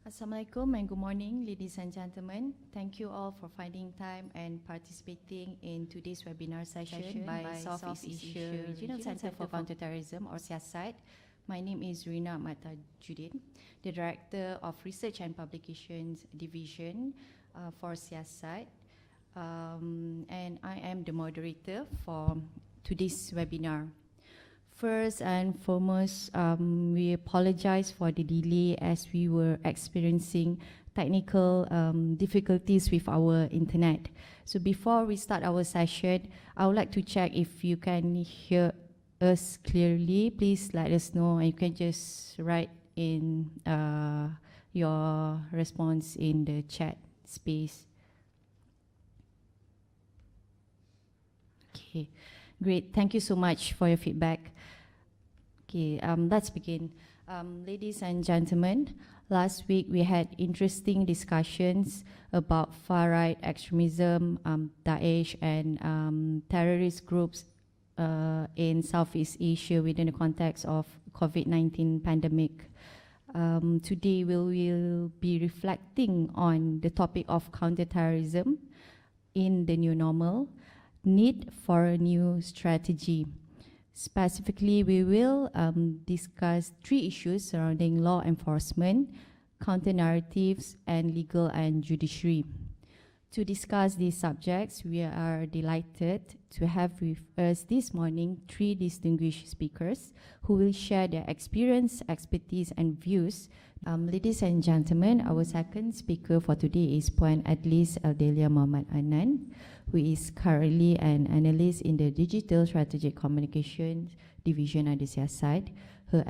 Assalamualaikum and good morning, ladies and gentlemen. Thank you all for finding time and participating in today's webinar session by Southeast Asia Regional Center for Counter-Terrorism or SEARCCT. My name is Zurina Ahmad, Tejuddin, the Director of Research and Publications Division for SEARCCT. And I am the moderator for today's webinar. First and foremost, we apologize for the delay as we were experiencing technical difficulties with our internet. So before we start our session, I would like to check if you can hear us clearly. Please let us know, and you can just write in your response in the chat space. Okay, great. Thank you so much for your feedback. Okay, let's begin. Ladies and gentlemen, last week we had interesting discussions about far-right extremism, Daesh, and terrorist groups in Southeast Asia within the context of COVID-19 pandemic. Today we will be reflecting on the topic of counterterrorism in the new normal, need for a new strategy. Specifically, we will discuss three issues surrounding law enforcement, counter-narratives, and legal and judiciary. To discuss these subjects, we are delighted to have with us this morning three distinguished speakers who will share their experience, expertise, and views. Ladies and gentlemen, our second speaker for today is Puan Adlyss Adelya Muhammad Adnan, who is currently an analyst in the Digital Strategic Communications Division at the SEARCCT. Her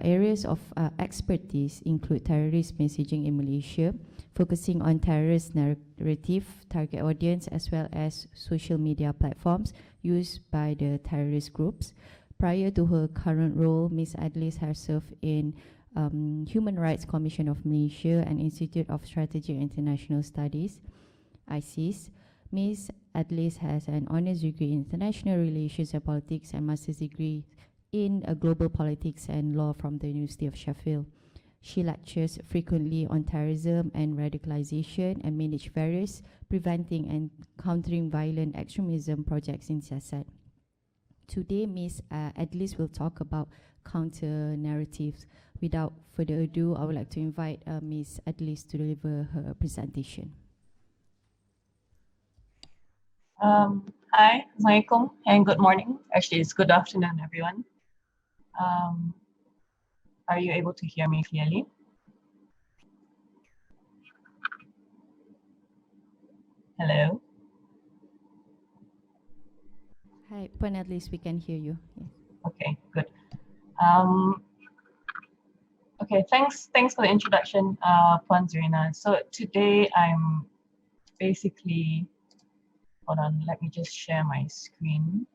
areas of expertise include terrorist messaging in Malaysia, focusing on terrorist narrative, target audience, as well as social media platforms used by the terrorist groups. Prior to her current role, Ms. Adlyss has served in Human Rights Commission of Malaysia and Institute of Strategic International Studies, ISIS. Ms. Adlyss has an honours degree in International Relations and Politics and master's degree in global politics and law from the University of Sheffield. She lectures frequently on terrorism and radicalization and manage various preventing and countering violent extremism projects in SEARCCT. Today, Ms. Adlyss will talk about counter-narratives. Without further ado, I would like to invite Ms. Adlyss to deliver her presentation. Hi, Assalamualaikum, and good morning. Actually, it's good afternoon, everyone. Are you able to hear me clearly? Hello? Hi, Puan Adlyss, we can hear you. Yeah. Okay, good. Okay, thanks for the introduction, Puan Zurina. So today I'm basically, hold on, let me just share my screen.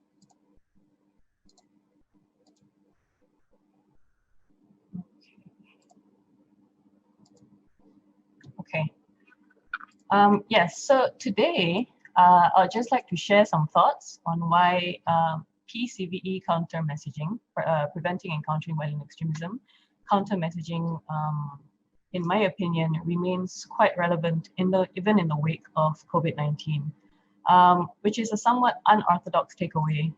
Okay. Yes, so today I'd just like to share some thoughts on why PCVE counter messaging, preventing and countering violent extremism, counter messaging in my opinion, remains quite relevant even in the wake of COVID-19, which is a somewhat unorthodox takeaway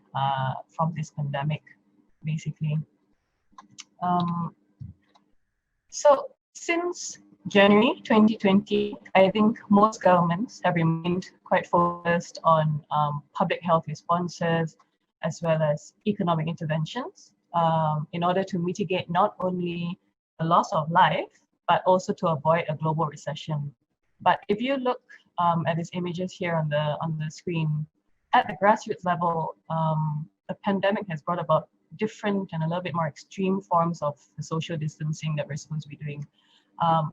from this pandemic, basically. So since January 2020, I think most governments have remained quite focused on public health responses as well as economic interventions in order to mitigate not only the loss of life, but also to avoid a global recession. But if you look at these images here on the screen, at the grassroots level, the pandemic has brought about different and a little bit more extreme forms of the social distancing that we're supposed to be doing,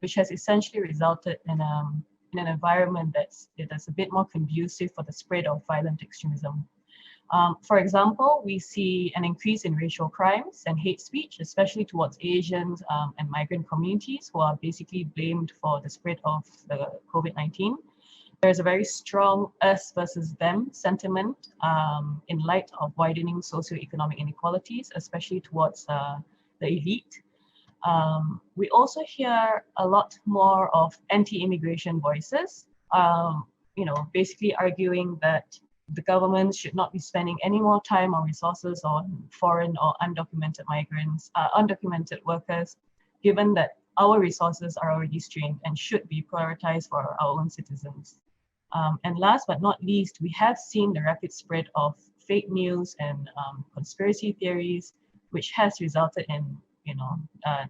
which has essentially resulted in an environment that's a bit more conducive for the spread of violent extremism. For example, we see an increase in racial crimes and hate speech, especially towards Asians and migrant communities who are basically blamed for the spread of the COVID-19. There's a very strong us versus them sentiment in light of widening socioeconomic inequalities, especially towards the elite. We also hear a lot more of anti-immigration voices, basically arguing that the government should not be spending any more time or resources on foreign or undocumented migrants, undocumented workers, given that our resources are already strained and should be prioritized for our own citizens. And last but not least, we have seen the rapid spread of fake news and conspiracy theories, which has resulted in,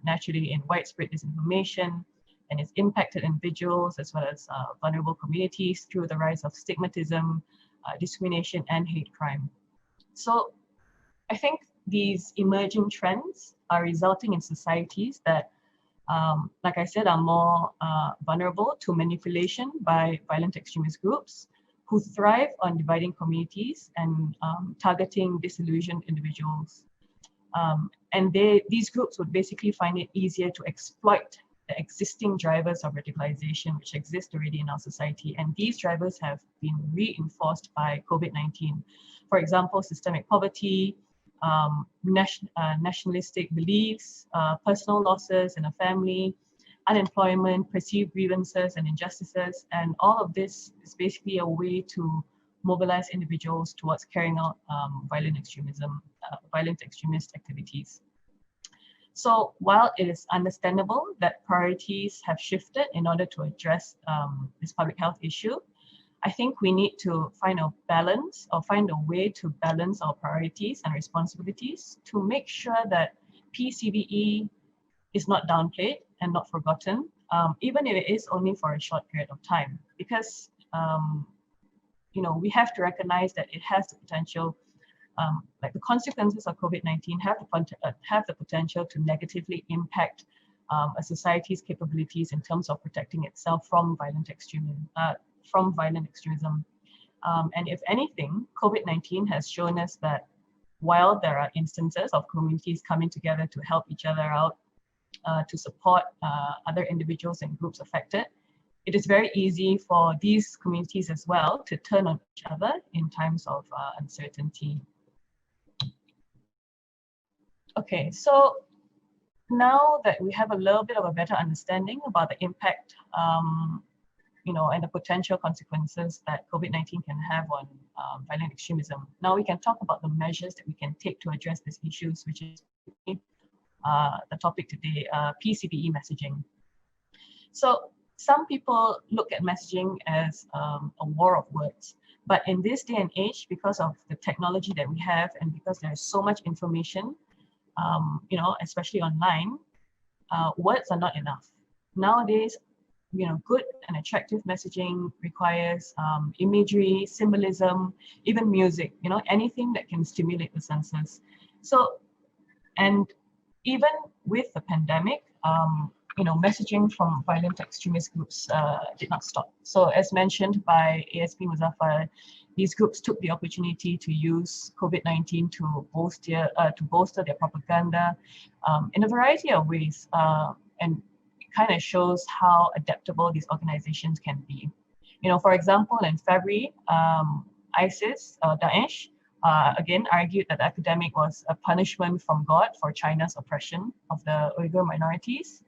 naturally in widespread disinformation, and it's impacted individuals as well as vulnerable communities through the rise of stigmatism, discrimination, and hate crime. So I think these emerging trends are resulting in societies that, like I said, are more vulnerable to manipulation by violent extremist groups who thrive on dividing communities and targeting disillusioned individuals. And these groups would basically find it easier to exploit the existing drivers of radicalization which exist already in our society. And these drivers have been reinforced by COVID-19. For example, systemic poverty, nationalistic beliefs, personal losses in a family, unemployment, perceived grievances and injustices. And all of this is basically a way to mobilize individuals towards carrying out violent extremist activities. So while it is understandable that priorities have shifted in order to address this public health issue, I think we need to find a balance or find a way to balance our priorities and responsibilities to make sure that PCBE is not downplayed and not forgotten, even if it is only for a short period of time, because we have to recognize that it has the potential. Like the consequences of COVID-19 have the potential to negatively impact a society's capabilities in terms of protecting itself from violent extremism. And if anything, COVID-19 has shown us that while there are instances of communities coming together to help each other out, to support other individuals and groups affected, it is very easy for these communities as well to turn on each other in times of uncertainty. Okay, so now that we have a little bit of a better understanding about the impact, and the potential consequences that COVID-19 can have on violent extremism, now we can talk about the measures that we can take to address these issues, which is the topic today, PCBE messaging. So some people look at messaging as a war of words, but in this day and age, because of the technology that we have and because there's so much information, especially online, words are not enough. Nowadays, good and attractive messaging requires imagery, symbolism, even music, anything that can stimulate the senses. So, and even with the pandemic, messaging from violent extremist groups did not stop. So as mentioned by ASP Muzaffar, these groups took the opportunity to use COVID-19 to bolster their propaganda in a variety of ways. And it kind of shows how adaptable these organizations can be. For example, in February, ISIS, Daesh, again argued that the epidemic was a punishment from God for China's oppression of the Uyghur minorities.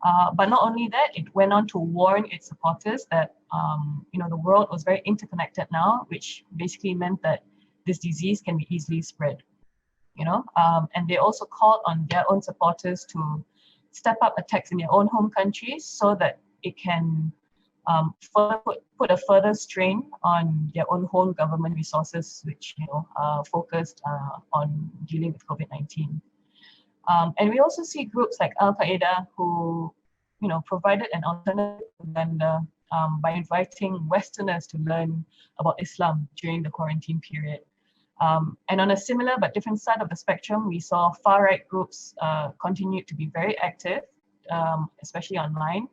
But not only that, it went on to warn its supporters that the world was very interconnected now, which basically meant that this disease can be easily spread. And they also called on their own supporters to step up attacks in their own home countries so that it can put a further strain on their own home government resources, which focused on dealing with COVID-19. And we also see groups like Al-Qaeda who, provided an alternative propaganda by inviting Westerners to learn about Islam during the quarantine period. And on a similar but different side of the spectrum, we saw far-right groups continue to be very active, especially online,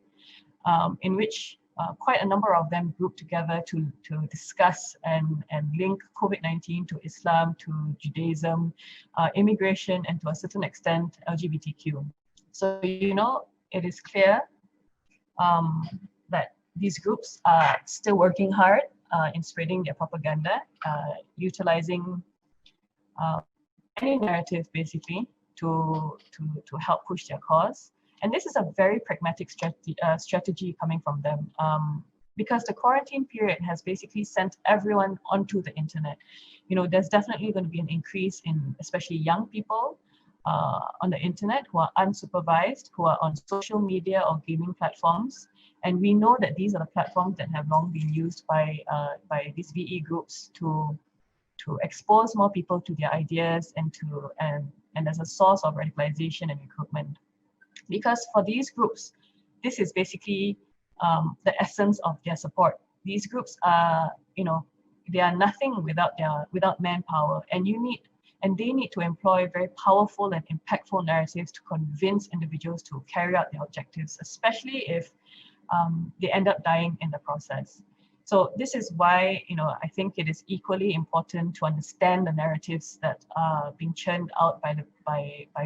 in which quite a number of them grouped together to discuss and link COVID-19 to Islam, to Judaism, immigration, and to a certain extent, LGBTQ. So, it is clear that these groups are still working hard in spreading their propaganda, utilizing any narrative basically to help push their cause. And this is a very pragmatic strategy coming from them, because the quarantine period has basically sent everyone onto the internet. There's definitely going to be an increase in especially young people on the internet who are unsupervised, who are on social media or gaming platforms. And we know that these are the platforms that have long been used by these VE groups to expose more people to their ideas and as a source of radicalization and recruitment. Because for these groups, this is basically the essence of their support. These groups are, they are nothing without manpower, and they need to employ very powerful and impactful narratives to convince individuals to carry out their objectives, especially if they end up dying in the process. So this is why, I think it is equally important to understand the narratives that are being churned out by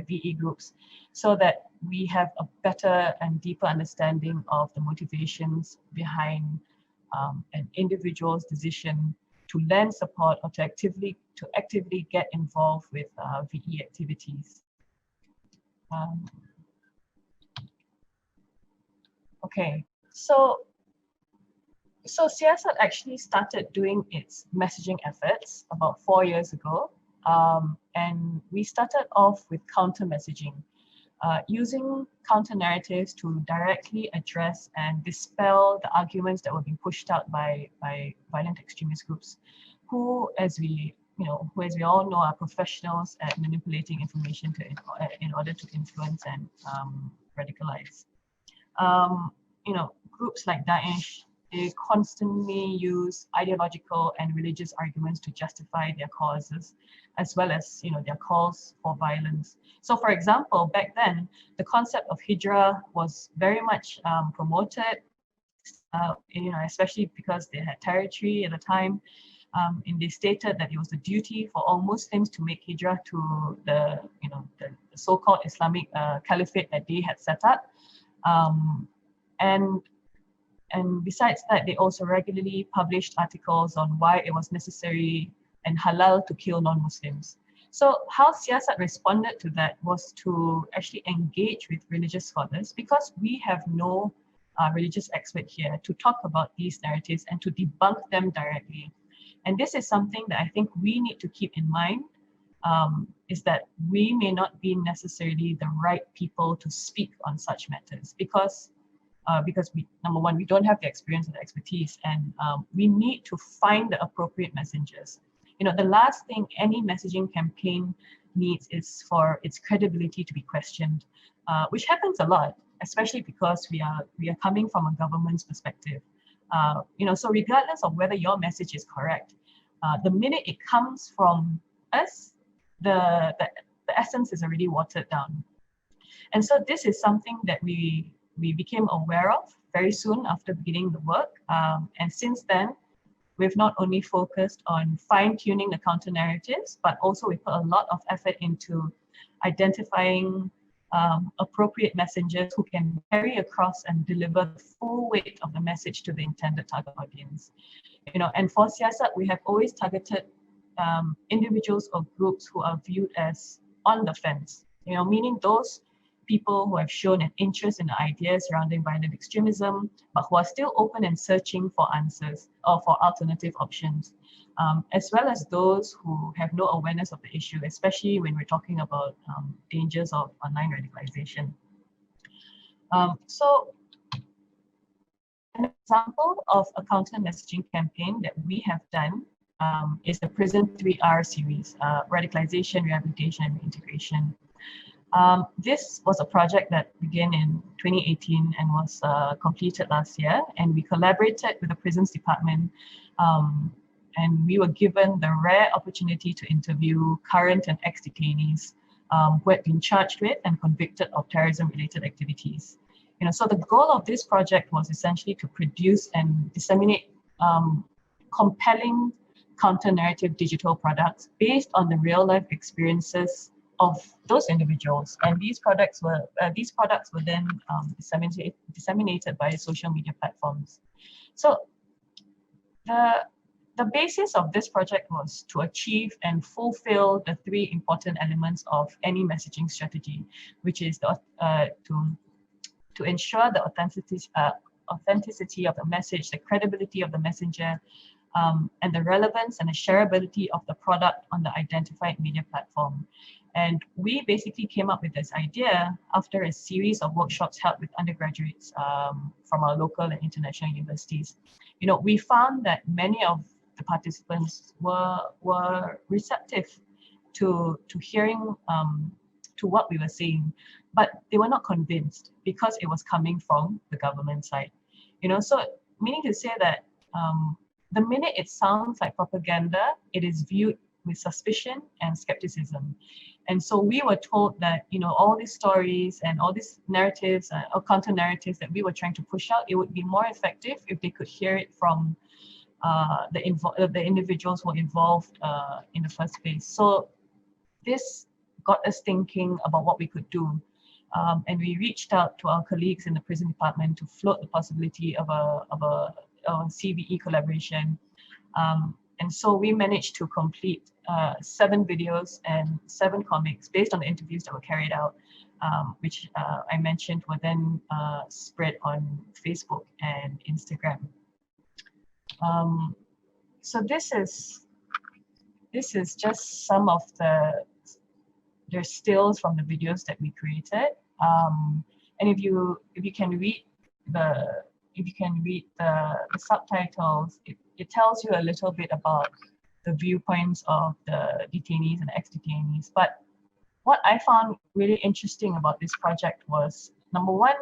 VE groups, so that we have a better and deeper understanding of the motivations behind an individual's decision to lend support or to actively get involved with VE activities. Okay, so SEARCCT actually started doing its messaging efforts about 4 years ago, and we started off with counter messaging, using counter narratives to directly address and dispel the arguments that were being pushed out by violent extremist groups, who, as we all know, are professionals at manipulating information in order to influence and radicalize. Groups like Daesh, they constantly use ideological and religious arguments to justify their causes, as well as their calls for violence. So, for example, back then, the concept of hijrah was very much promoted, especially because they had territory at the time, and they stated that it was the duty for all Muslims to make hijrah to the so-called Islamic caliphate that they had set up, and besides that, they also regularly published articles on why it was necessary and halal to kill non-Muslims. So how SEARCCT responded to that was to actually engage with religious scholars, because we have no religious expert here to talk about these narratives and to debunk them directly. And this is something that I think we need to keep in mind, is that we may not be necessarily the right people to speak on such matters, because we, number one, we don't have the experience and the expertise, and we need to find the appropriate messengers. The last thing any messaging campaign needs is for its credibility to be questioned, which happens a lot, especially because we are coming from a government's perspective. So regardless of whether your message is correct, the minute it comes from us, the essence is already watered down. And so this is something that we became aware of very soon after beginning the work. And since then, we've not only focused on fine-tuning the counter-narratives, but also we put a lot of effort into identifying appropriate messengers who can carry across and deliver the full weight of the message to the intended target audience. And for SEARCCT, we have always targeted individuals or groups who are viewed as on the fence, meaning those people who have shown an interest in the ideas surrounding violent extremism, but who are still open and searching for answers or for alternative options, as well as those who have no awareness of the issue, especially when we're talking about dangers of online radicalization. So an example of a counter messaging campaign that we have done is the Prison 3R series, Radicalization, Rehabilitation, and Reintegration. This was a project that began in 2018 and was completed last year, and we collaborated with the Prisons Department, and we were given the rare opportunity to interview current and ex-detainees who had been charged with and convicted of terrorism-related activities. So the goal of this project was essentially to produce and disseminate compelling counter-narrative digital products based on the real-life experiences of those individuals, and these products were then disseminated by social media platforms. So the basis of this project was to achieve and fulfill the three important elements of any messaging strategy, which is to ensure the authenticity of the message, the credibility of the messenger, and the relevance and the shareability of the product on the identified media platform. And we basically came up with this idea after a series of workshops held with undergraduates from our local and international universities. We found that many of the participants were receptive to hearing to what we were saying, but they were not convinced because it was coming from the government side. So meaning to say that the minute it sounds like propaganda, it is viewed with suspicion and skepticism. And so we were told that, all these stories and all these narratives or counter narratives that we were trying to push out, it would be more effective if they could hear it from the individuals who were involved in the first place. So this got us thinking about what we could do. And we reached out to our colleagues in the prison department to float the possibility of a CVE collaboration. And so we managed to complete 7 videos and 7 comics based on the interviews that were carried out, which I mentioned were then spread on Facebook and Instagram. So this is just some of the stills from the videos that we created. And if you can read the subtitles, it tells you a little bit about the viewpoints of the detainees and ex-detainees. But what I found really interesting about this project was, number one,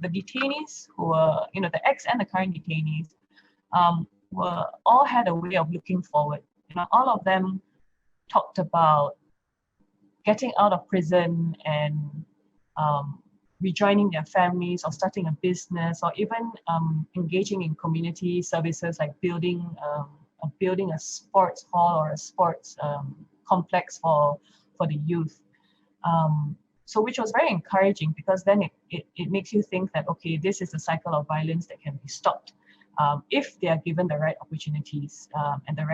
the detainees who were, the ex and the current detainees, were all had a way of looking forward. All of them talked about getting out of prison and rejoining their families or starting a business, or even engaging in community services like building a sports hall or a sports complex for the youth. So which was very encouraging, because then it makes you think that, okay, this is a cycle of violence that can be stopped if they are given the right opportunities and the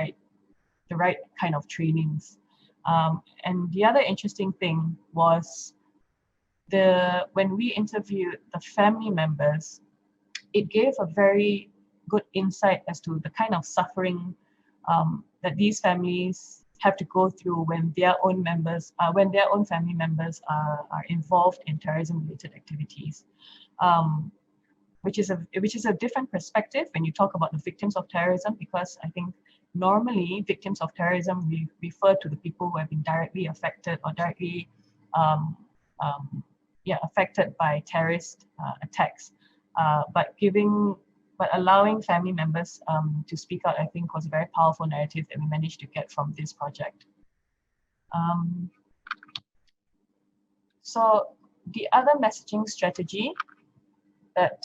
right kind of trainings. And the other interesting thing was when we interviewed the family members, it gave a very good insight as to the kind of suffering that these families have to go through when their own family members are involved in terrorism-related activities, which is a different perspective when you talk about the victims of terrorism, because I think normally victims of terrorism, we refer to the people who have been directly affected or directly affected by terrorist attacks. But allowing family members to speak out, I think, was a very powerful narrative that we managed to get from this project. So the other messaging strategy that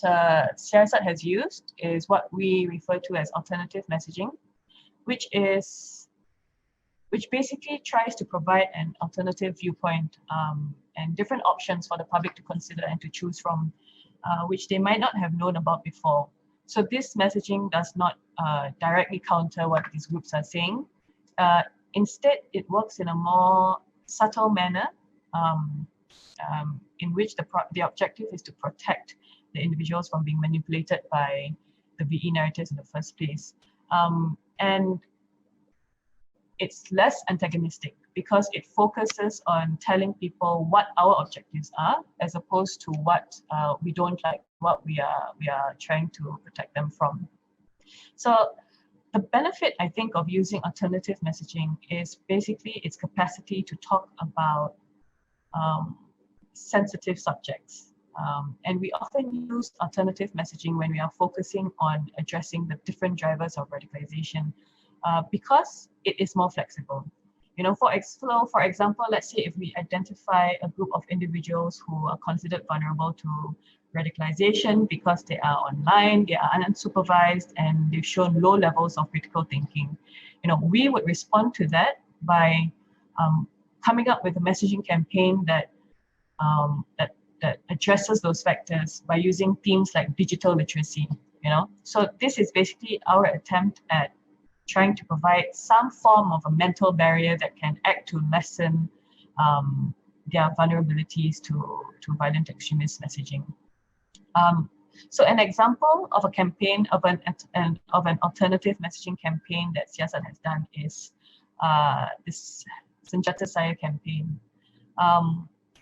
SEARCCT has used is what we refer to as alternative messaging, which basically tries to provide an alternative viewpoint and different options for the public to consider and to choose from, which they might not have known about before. So this messaging does not directly counter what these groups are saying. Instead, it works in a more subtle manner in which the objective is to protect the individuals from being manipulated by the VE narratives in the first place. And it's less antagonistic because it focuses on telling people what our objectives are, as opposed to what we don't like, what we are trying to protect them from. So the benefit, I think, of using alternative messaging is basically its capacity to talk about sensitive subjects. And we often use alternative messaging when we are focusing on addressing the different drivers of radicalization because it is more flexible. You know, for example, let's say if we identify a group of individuals who are considered vulnerable to radicalization because they are online, they are unsupervised, and they've shown low levels of critical thinking, you know, we would respond to that by coming up with a messaging campaign that addresses those factors by using themes like digital literacy. You know, so this is basically our attempt at trying to provide some form of a mental barrier that can act to lessen their vulnerabilities to violent extremist messaging. So an example of a campaign of an alternative messaging campaign that SEARCCT has done is this Senjata Saya campaign,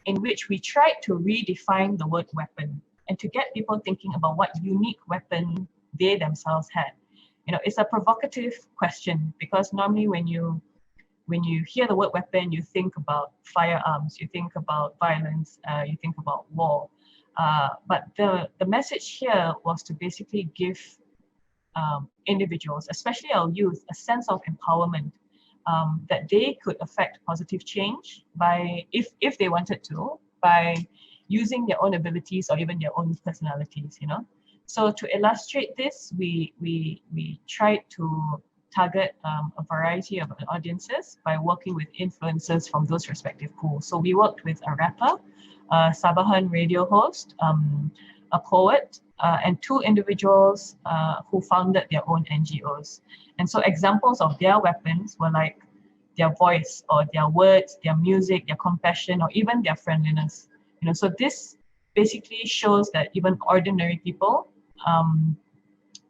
in which we tried to redefine the word weapon and to get people thinking about what unique weapon they themselves had. You know, it's a provocative question because normally when you hear the word weapon, you think about firearms, you think about violence, you think about war. But the message here was to basically give individuals, especially our youth, a sense of empowerment, that they could affect positive change by, if they wanted to, by using their own abilities or even their own personalities, you know. So to illustrate this, we tried to target a variety of audiences by working with influencers from those respective pools. So we worked with a rapper, a Sabahan radio host, a poet, and two individuals who founded their own NGOs. And so examples of their weapons were like their voice or their words, their music, their compassion, or even their friendliness. You know, so this basically shows that even ordinary people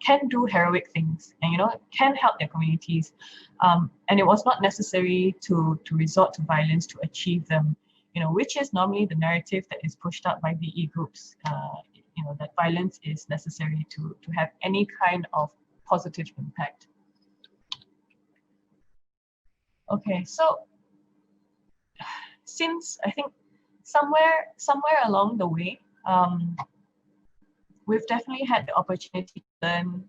can do heroic things and, you know, can help their communities. And it was not necessary to resort to violence to achieve them, you know, which is normally the narrative that is pushed up by VE groups, you know, that violence is necessary to have any kind of positive impact. Okay, so since I think somewhere along the way, we've definitely had the opportunity to learn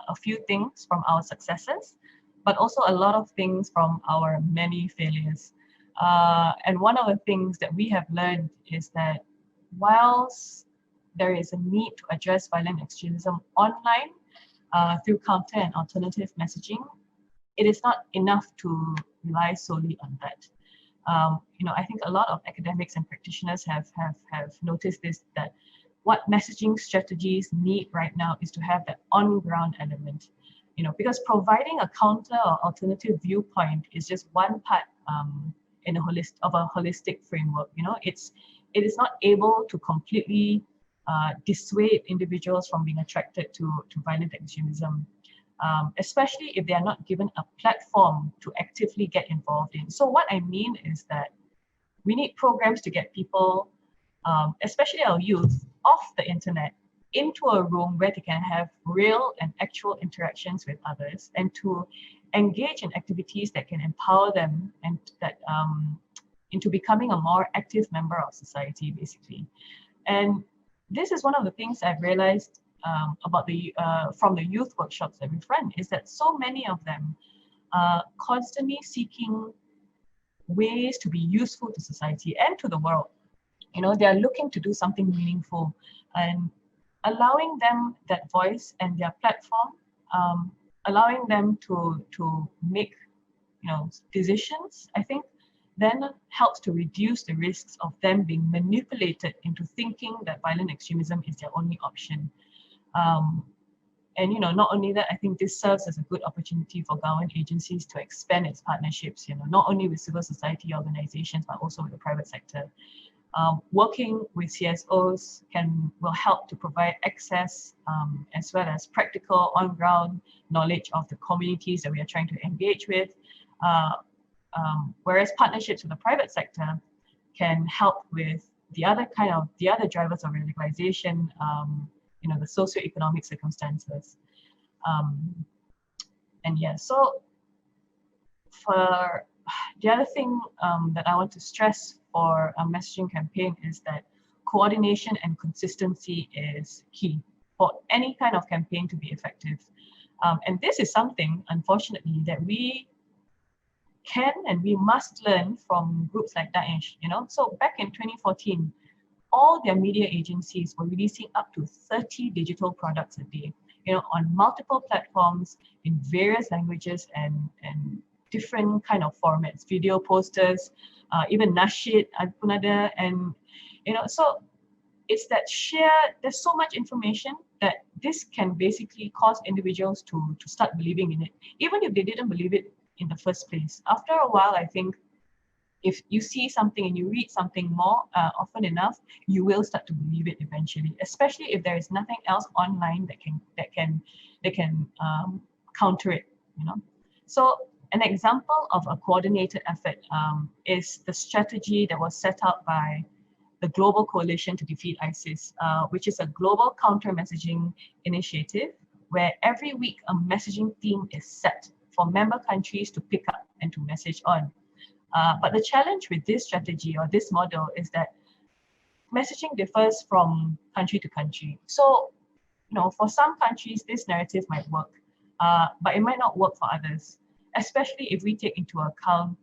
a few things from our successes, but also a lot of things from our many failures. And one of the things that we have learned is that whilst there is a need to address violent extremism online through counter and alternative messaging, it is not enough to rely solely on that. You know, I think a lot of academics and practitioners have noticed this, that what messaging strategies need right now is to have that on-ground element, you know, because providing a counter or alternative viewpoint is just one part in a holistic framework. You know, it is not able to completely dissuade individuals from being attracted to violent extremism, especially if they are not given a platform to actively get involved in. So what I mean is that we need programs to get people, especially our youth, off the internet into a room where they can have real and actual interactions with others and to engage in activities that can empower them and that into becoming a more active member of society, basically. And this is one of the things I've realized about from the youth workshops that we run, is that so many of them are constantly seeking ways to be useful to society and to the world. You know, they are looking to do something meaningful, and allowing them that voice and their platform, allowing them to make, you know, decisions, I think then helps to reduce the risks of them being manipulated into thinking that violent extremism is their only option. And, you know, not only that, I think this serves as a good opportunity for government agencies to expand its partnerships, you know, not only with civil society organizations, but also with the private sector. Working with CSOs will help to provide access as well as practical on-ground knowledge of the communities that we are trying to engage with. Whereas partnerships with the private sector can help with the other drivers of radicalization, the socioeconomic circumstances. So for the other thing that I want to stress for a messaging campaign is that coordination and consistency is key for any kind of campaign to be effective. And this is something, unfortunately, that we can and we must learn from groups like Daesh. So back in 2014, all their media agencies were releasing up to 30 digital products a day, on multiple platforms in various languages and different kind of formats, video posters, even nasyid pun ada, and so it's that there's so much information that this can basically cause individuals to start believing in it, even if they didn't believe it in the first place. After a while, I think if you see something and you read something more often enough, you will start to believe it eventually, especially if there is nothing else online that can counter it. So an example of a coordinated effort is the strategy that was set out by the Global Coalition to Defeat ISIS, which is a global counter-messaging initiative where every week a messaging theme is set for member countries to pick up and to message on. But the challenge with this strategy or this model is that messaging differs from country to country. So, for some countries, this narrative might work, but it might not work for others, especially if we take into account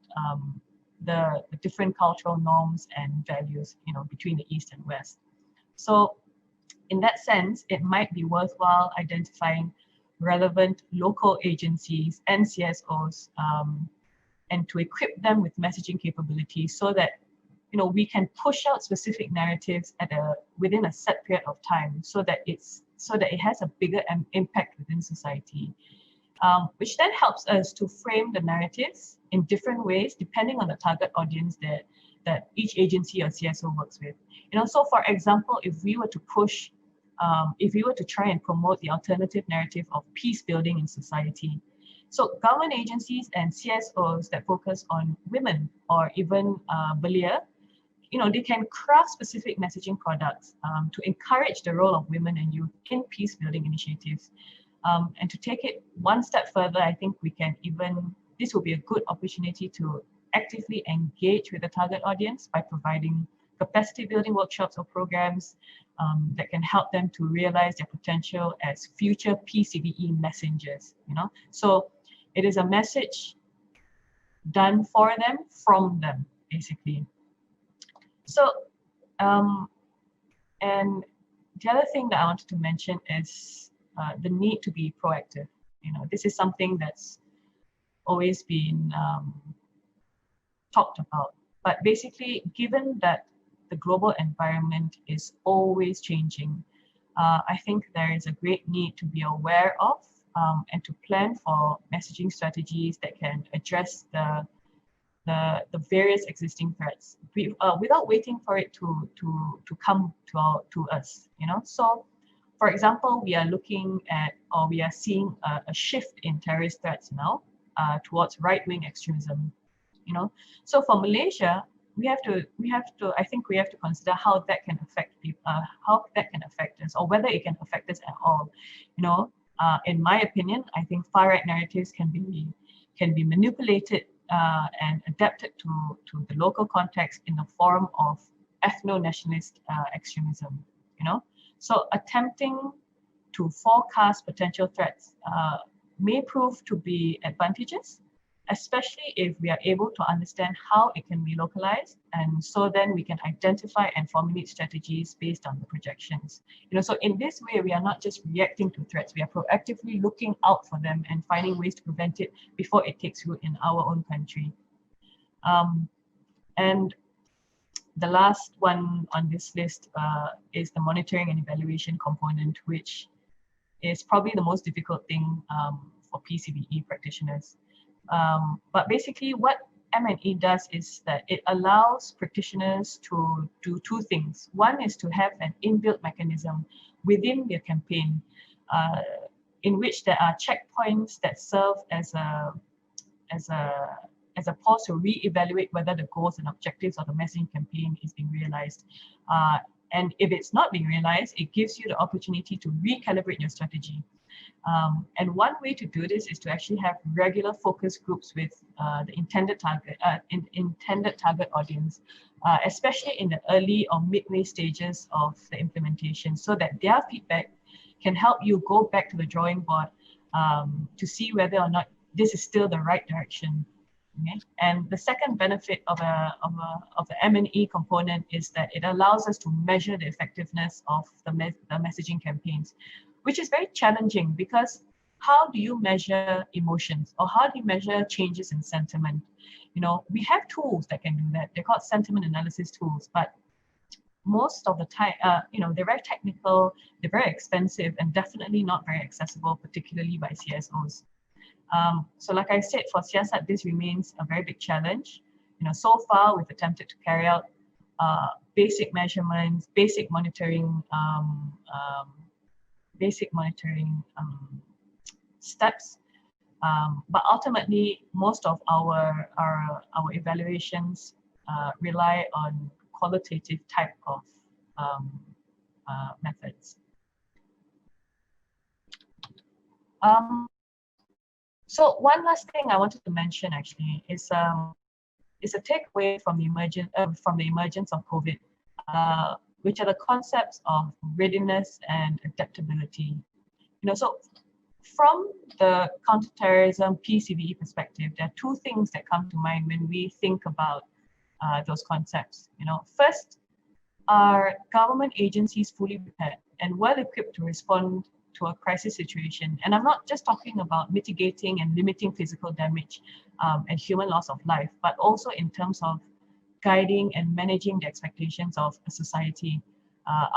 the different cultural norms and values, between the East and West. So in that sense, it might be worthwhile identifying relevant local agencies and CSOs and to equip them with messaging capabilities so that we can push out specific narratives within a set period of time so that it has a bigger impact within society. Which then helps us to frame the narratives in different ways depending on the target audience that each agency or CSO works with. So for example, if we were to try and promote the alternative narrative of peace building in society, so government agencies and CSOs that focus on women or even belia, they can craft specific messaging products to encourage the role of women and youth in peace building initiatives. And to take it one step further, I think this will be a good opportunity to actively engage with the target audience by providing capacity building workshops or programs that can help them to realize their potential as future PCBE messengers. So it is a message done for them, from them, basically. So, and the other thing that I wanted to mention is the need to be proactive. This is something that's always been talked about. But basically, given that the global environment is always changing, I think there is a great need to be aware of and to plan for messaging strategies that can address the various existing threats without waiting for it to come to us. So. For example, we are seeing a shift in terrorist threats now towards right-wing extremism. So for Malaysia, we have to consider how that can affect people, how that can affect us, or whether it can affect us at all. In my opinion, I think far-right narratives can be manipulated and adapted to the local context in the form of ethno-nationalist extremism. So attempting to forecast potential threats may prove to be advantageous, especially if we are able to understand how it can be localized, and so then we can identify and formulate strategies based on the projections. So in this way, we are not just reacting to threats, we are proactively looking out for them and finding ways to prevent it before it takes root in our own country. And the last one on this list is the monitoring and evaluation component, which is probably the most difficult thing for PCBE practitioners. But basically, what M&E does is that it allows practitioners to do two things. One is to have an inbuilt mechanism within their campaign in which there are checkpoints that serve as a pause to re-evaluate whether the goals and objectives of the messaging campaign is being realized. And if it's not being realized, it gives you the opportunity to recalibrate your strategy. And one way to do this is to actually have regular focus groups with the intended target audience, especially in the early or midway stages of the implementation, so that their feedback can help you go back to the drawing board to see whether or not this is still the right direction. Okay? And the second benefit of the M&E component is that it allows us to measure the effectiveness of the messaging campaigns, which is very challenging because how do you measure emotions, or how do you measure changes in sentiment? You know, we have tools that can do that. They're called sentiment analysis tools, but most of the time, you know, they're very technical, they're very expensive, and definitely not very accessible, particularly by CSOs. So like I said, for SEARCCT, this remains a very big challenge. You know, so far we've attempted to carry out basic measurements, basic monitoring steps, but ultimately most of our evaluations rely on qualitative type of methods. So one last thing I wanted to mention actually is a takeaway from the emergence of COVID, which are the concepts of readiness and adaptability. You know, so from the counterterrorism PCVE perspective, there are two things that come to mind when we think about those concepts. You know, first, are government agencies fully prepared and well equipped to respond to a crisis situation? And I'm not just talking about mitigating and limiting physical damage and human loss of life, but also in terms of guiding and managing the expectations of a society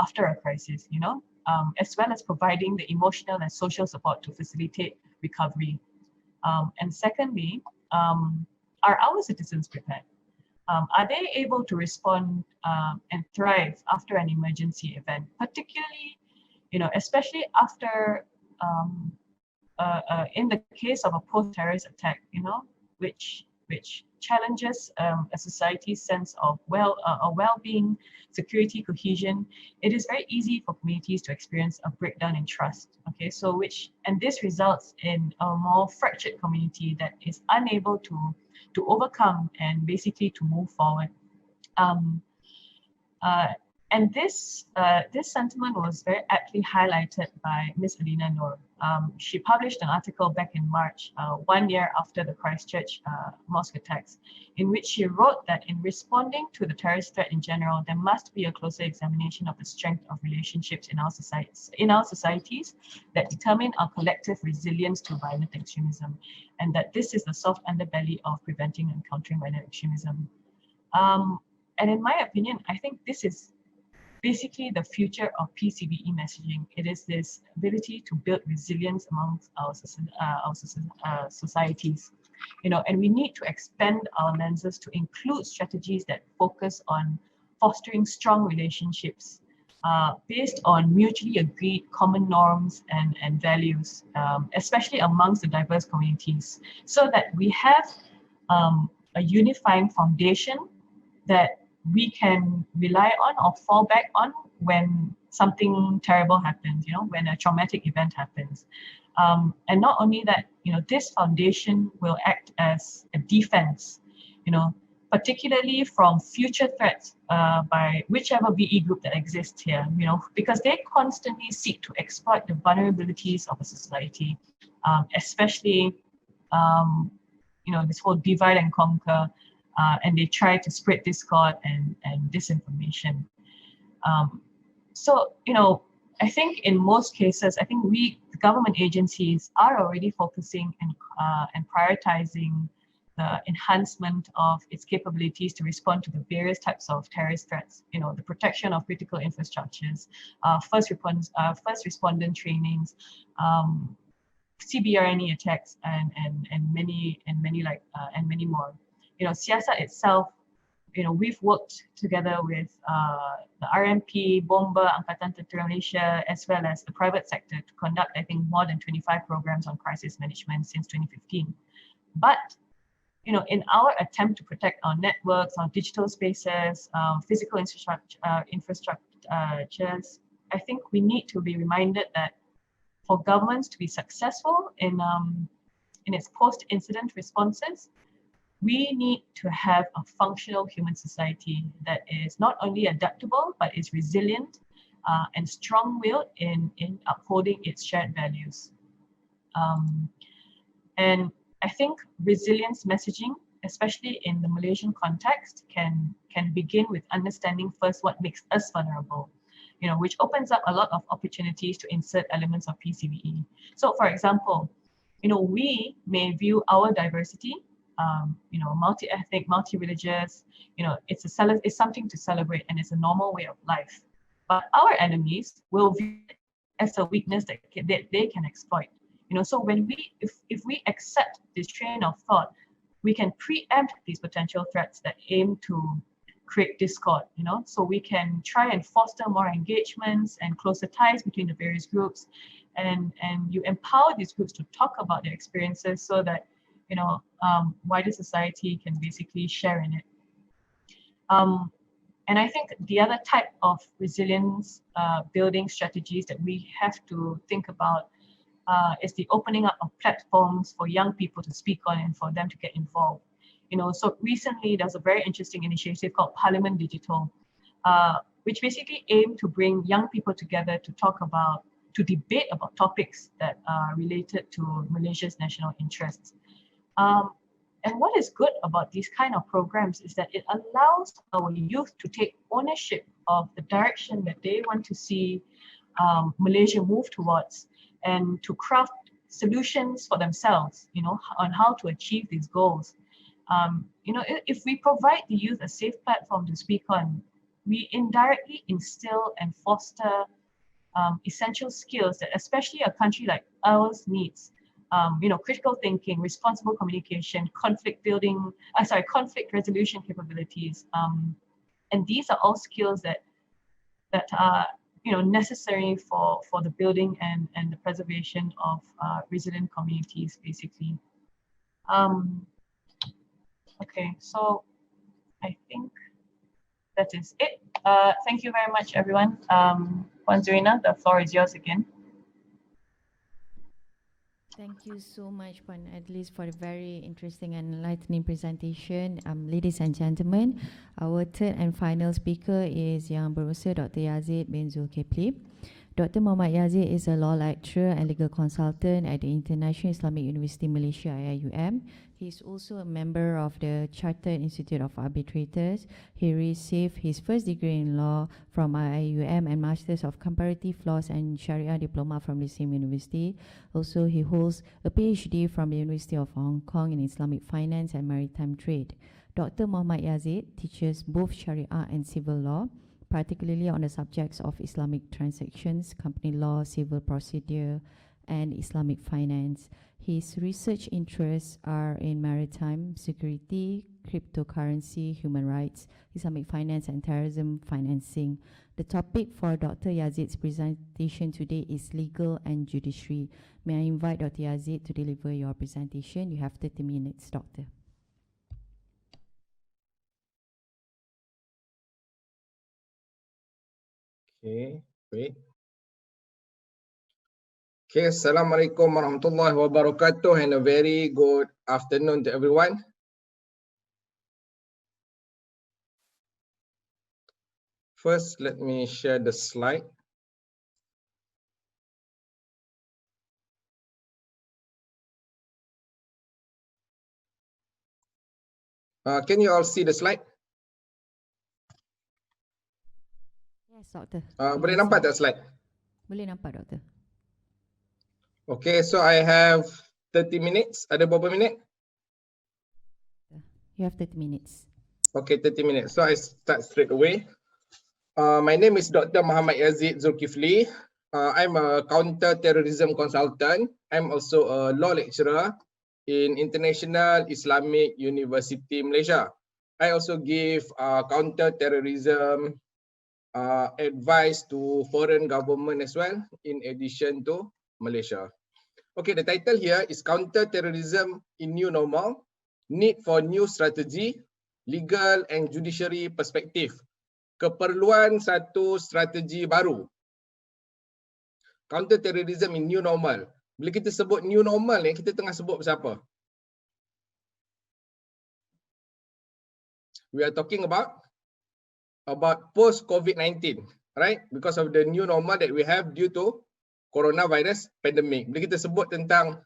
after a crisis, you know, as well as providing the emotional and social support to facilitate recovery. And secondly, are our citizens prepared? Are they able to respond and thrive after an emergency event, particularly, you know, especially after, in the case of a post-terrorist attack, you know, which challenges a society's sense of well-being, security, cohesion. It is very easy for communities to experience a breakdown in trust. Okay, so this results in a more fractured community that is unable to overcome and basically to move forward. And this sentiment was very aptly highlighted by Ms. Alina Noor. She published an article back in March, 1 year after the Christchurch mosque attacks, in which she wrote that in responding to the terrorist threat in general, there must be a closer examination of the strength of relationships in our societies that determine our collective resilience to violent extremism, and that this is the soft underbelly of preventing and countering violent extremism. And in my opinion, I think this is basically the future of PCVE messaging. It is this ability to build resilience amongst our societies, you know, and we need to expand our lenses to include strategies that focus on fostering strong relationships based on mutually agreed common norms and values, especially amongst the diverse communities, so that we have a unifying foundation that we can rely on or fall back on when something terrible happens, you know, when a traumatic event happens. And not only that, you know, this foundation will act as a defense, you know, particularly from future threats by whichever VE group that exists here, you know, because they constantly seek to exploit the vulnerabilities of a society, especially, you know, this whole divide and conquer. And they try to spread discord and disinformation. So, you know, I think in most cases, I think the government agencies are already focusing and prioritizing the enhancement of its capabilities to respond to the various types of terrorist threats. You know, the protection of critical infrastructures, first respondent trainings, CBRNE attacks, and many more. SEARCCT itself, we've worked together with the RMP, Bomba, Angkatan Tentera Malaysia, as well as the private sector to conduct, I think, more than 25 programs on crisis management since 2015. But, in our attempt to protect our networks, our digital spaces, physical infrastructures, I think we need to be reminded that for governments to be successful in its post-incident responses, we need to have a functional human society that is not only adaptable, but is resilient and strong-willed in upholding its shared values. And I think resilience messaging, especially in the Malaysian context, can begin with understanding first what makes us vulnerable, which opens up a lot of opportunities to insert elements of PCVE. So for example, we may view our diversity, multi-ethnic, multi-religious, it's something to celebrate and it's a normal way of life. But our enemies will view it as a weakness that they can exploit. So when if we accept this train of thought, we can preempt these potential threats that aim to create discord, so we can try and foster more engagements and closer ties between the various groups, and you empower these groups to talk about their experiences so that wider society can basically share in it. And I think the other type of resilience building strategies that we have to think about is the opening up of platforms for young people to speak on and for them to get involved. So recently there's a very interesting initiative called Parliament Digital, which basically aimed to bring young people together to debate about topics that are related to Malaysia's national interests. And what is good about these kind of programs is that it allows our youth to take ownership of the direction that they want to see Malaysia move towards, and to craft solutions for themselves, on how to achieve these goals. If we provide the youth a safe platform to speak on, we indirectly instill and foster essential skills that especially a country like ours needs. Critical thinking, responsible communication, conflict resolution capabilities. And these are all skills that are necessary for the building and the preservation of resilient communities, basically. Okay, so I think that is it. Thank you very much, everyone. Puan Zurina, the floor is yours again. Thank you so much, Puan Adlyss, for a very interesting and enlightening presentation. Ladies and gentlemen, our third and final speaker is Yang Berusaha Dr. Yazid bin Kepli. Dr. Muhammad Yazid is a law lecturer and legal consultant at the International Islamic University Malaysia, IIUM. He is also a member of the Chartered Institute of Arbitrators. He received his first degree in law from IIUM and Masters of Comparative Laws and Sharia Diploma from the same university. Also, he holds a PhD from the University of Hong Kong in Islamic Finance and Maritime Trade. Dr. Muhammad Yazid teaches both Sharia and civil law, particularly on the subjects of Islamic transactions, company law, civil procedure, and Islamic finance. His research interests are in maritime security, cryptocurrency, human rights, Islamic finance, and terrorism financing. The topic for Dr. Yazid's presentation today is legal and judiciary. May I invite Dr. Yazid to deliver your presentation? You have 30 minutes, Doctor. Okay, great. Okay, Assalamualaikum warahmatullahi wabarakatuh, and a very good afternoon to everyone. First, let me share the slide. Can you all see the slide? Yes, Doctor. Boleh nampak tak slide? Boleh nampak, Doctor. Okay, so I have 30 minutes. Ada berapa minit? You have 30 minutes. Okay, 30 minutes. So I start straight away. My name is Dr. Muhammad Yazid Zulkifli. I'm a counter-terrorism consultant. I'm also a law lecturer. in International Islamic University Malaysia. I also give counter-terrorism advice to foreign government as well, in addition to Malaysia. Okay, the title here is Counter-Terrorism in New Normal, Need for New Strategy, Legal and Judiciary Perspective. Keperluan satu strategi baru. Counter-terrorism in new normal. Bila kita sebut new normal ni, kita tengah sebut pasal apa? We are talking about post COVID-19, right? Because of the new normal that we have due to coronavirus pandemic. Bila kita sebut tentang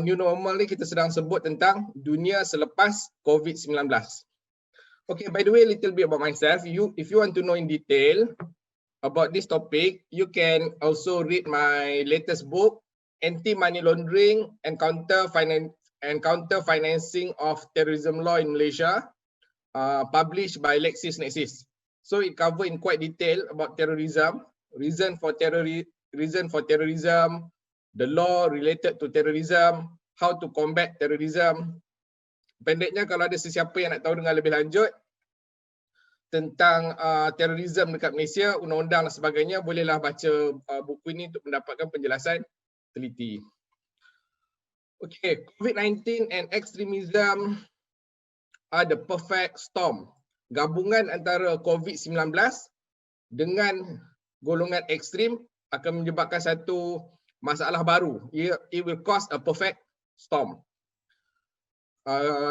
new normal ni, kita sedang sebut tentang dunia selepas COVID-19. Okay, by the way, a little bit about myself. If you want to know in detail about this topic, you can also read my latest book, Anti-Money Laundering and Counter-Financing of Terrorism Law in Malaysia, published by LexisNexis. So it covers in quite detail about terrorism, reason for terrorism, the law related to terrorism, how to combat terrorism. Pendeknya, kalau ada sesiapa yang nak tahu dengan lebih lanjut tentang terorisme dekat Malaysia, undang-undang dan sebagainya, bolehlah baca buku ini untuk mendapatkan penjelasan teliti. Okay, COVID-19 and extremism are the perfect storm. Gabungan antara COVID-19 dengan golongan ekstrim akan menyebabkan satu masalah baru. It will cause a perfect storm.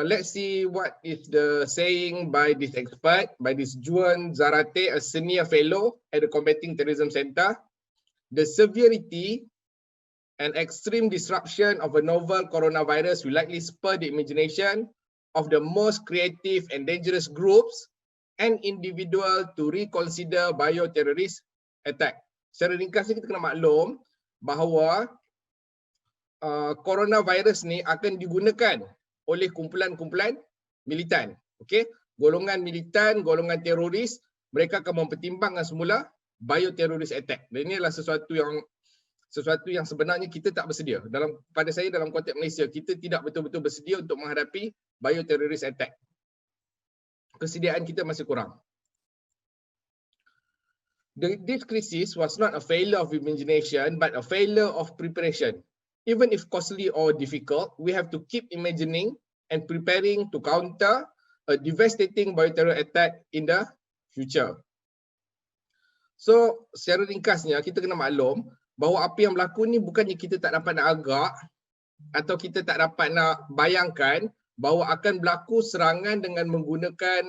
Let's see what is the saying by this expert, by this Juan Zarate, a senior fellow at the Combating Terrorism Center. The severity and extreme disruption of a novel coronavirus will likely spur the imagination of the most creative and dangerous groups and individual to reconsider bioterrorist attack. Secara ringkas kita kena maklum bahawa coronavirus ni akan digunakan oleh kumpulan-kumpulan militan. Okay? Golongan militan, golongan teroris, mereka akan mempertimbangkan semula bioterrorist attack. Dan ini adalah sesuatu yang sebenarnya kita tak bersedia. Pada saya dalam konteks Malaysia, kita tidak betul-betul bersedia untuk menghadapi bioterrorist attack. Kesediaan kita masih kurang. This crisis was not a failure of imagination, but a failure of preparation. Even if costly or difficult, we have to keep imagining and preparing to counter a devastating bioterror attack in the future. So, secara ringkasnya, kita kena maklum bahawa apa yang berlaku ni bukannya kita tak dapat nak agak atau kita tak dapat nak bayangkan bahawa akan berlaku serangan dengan menggunakan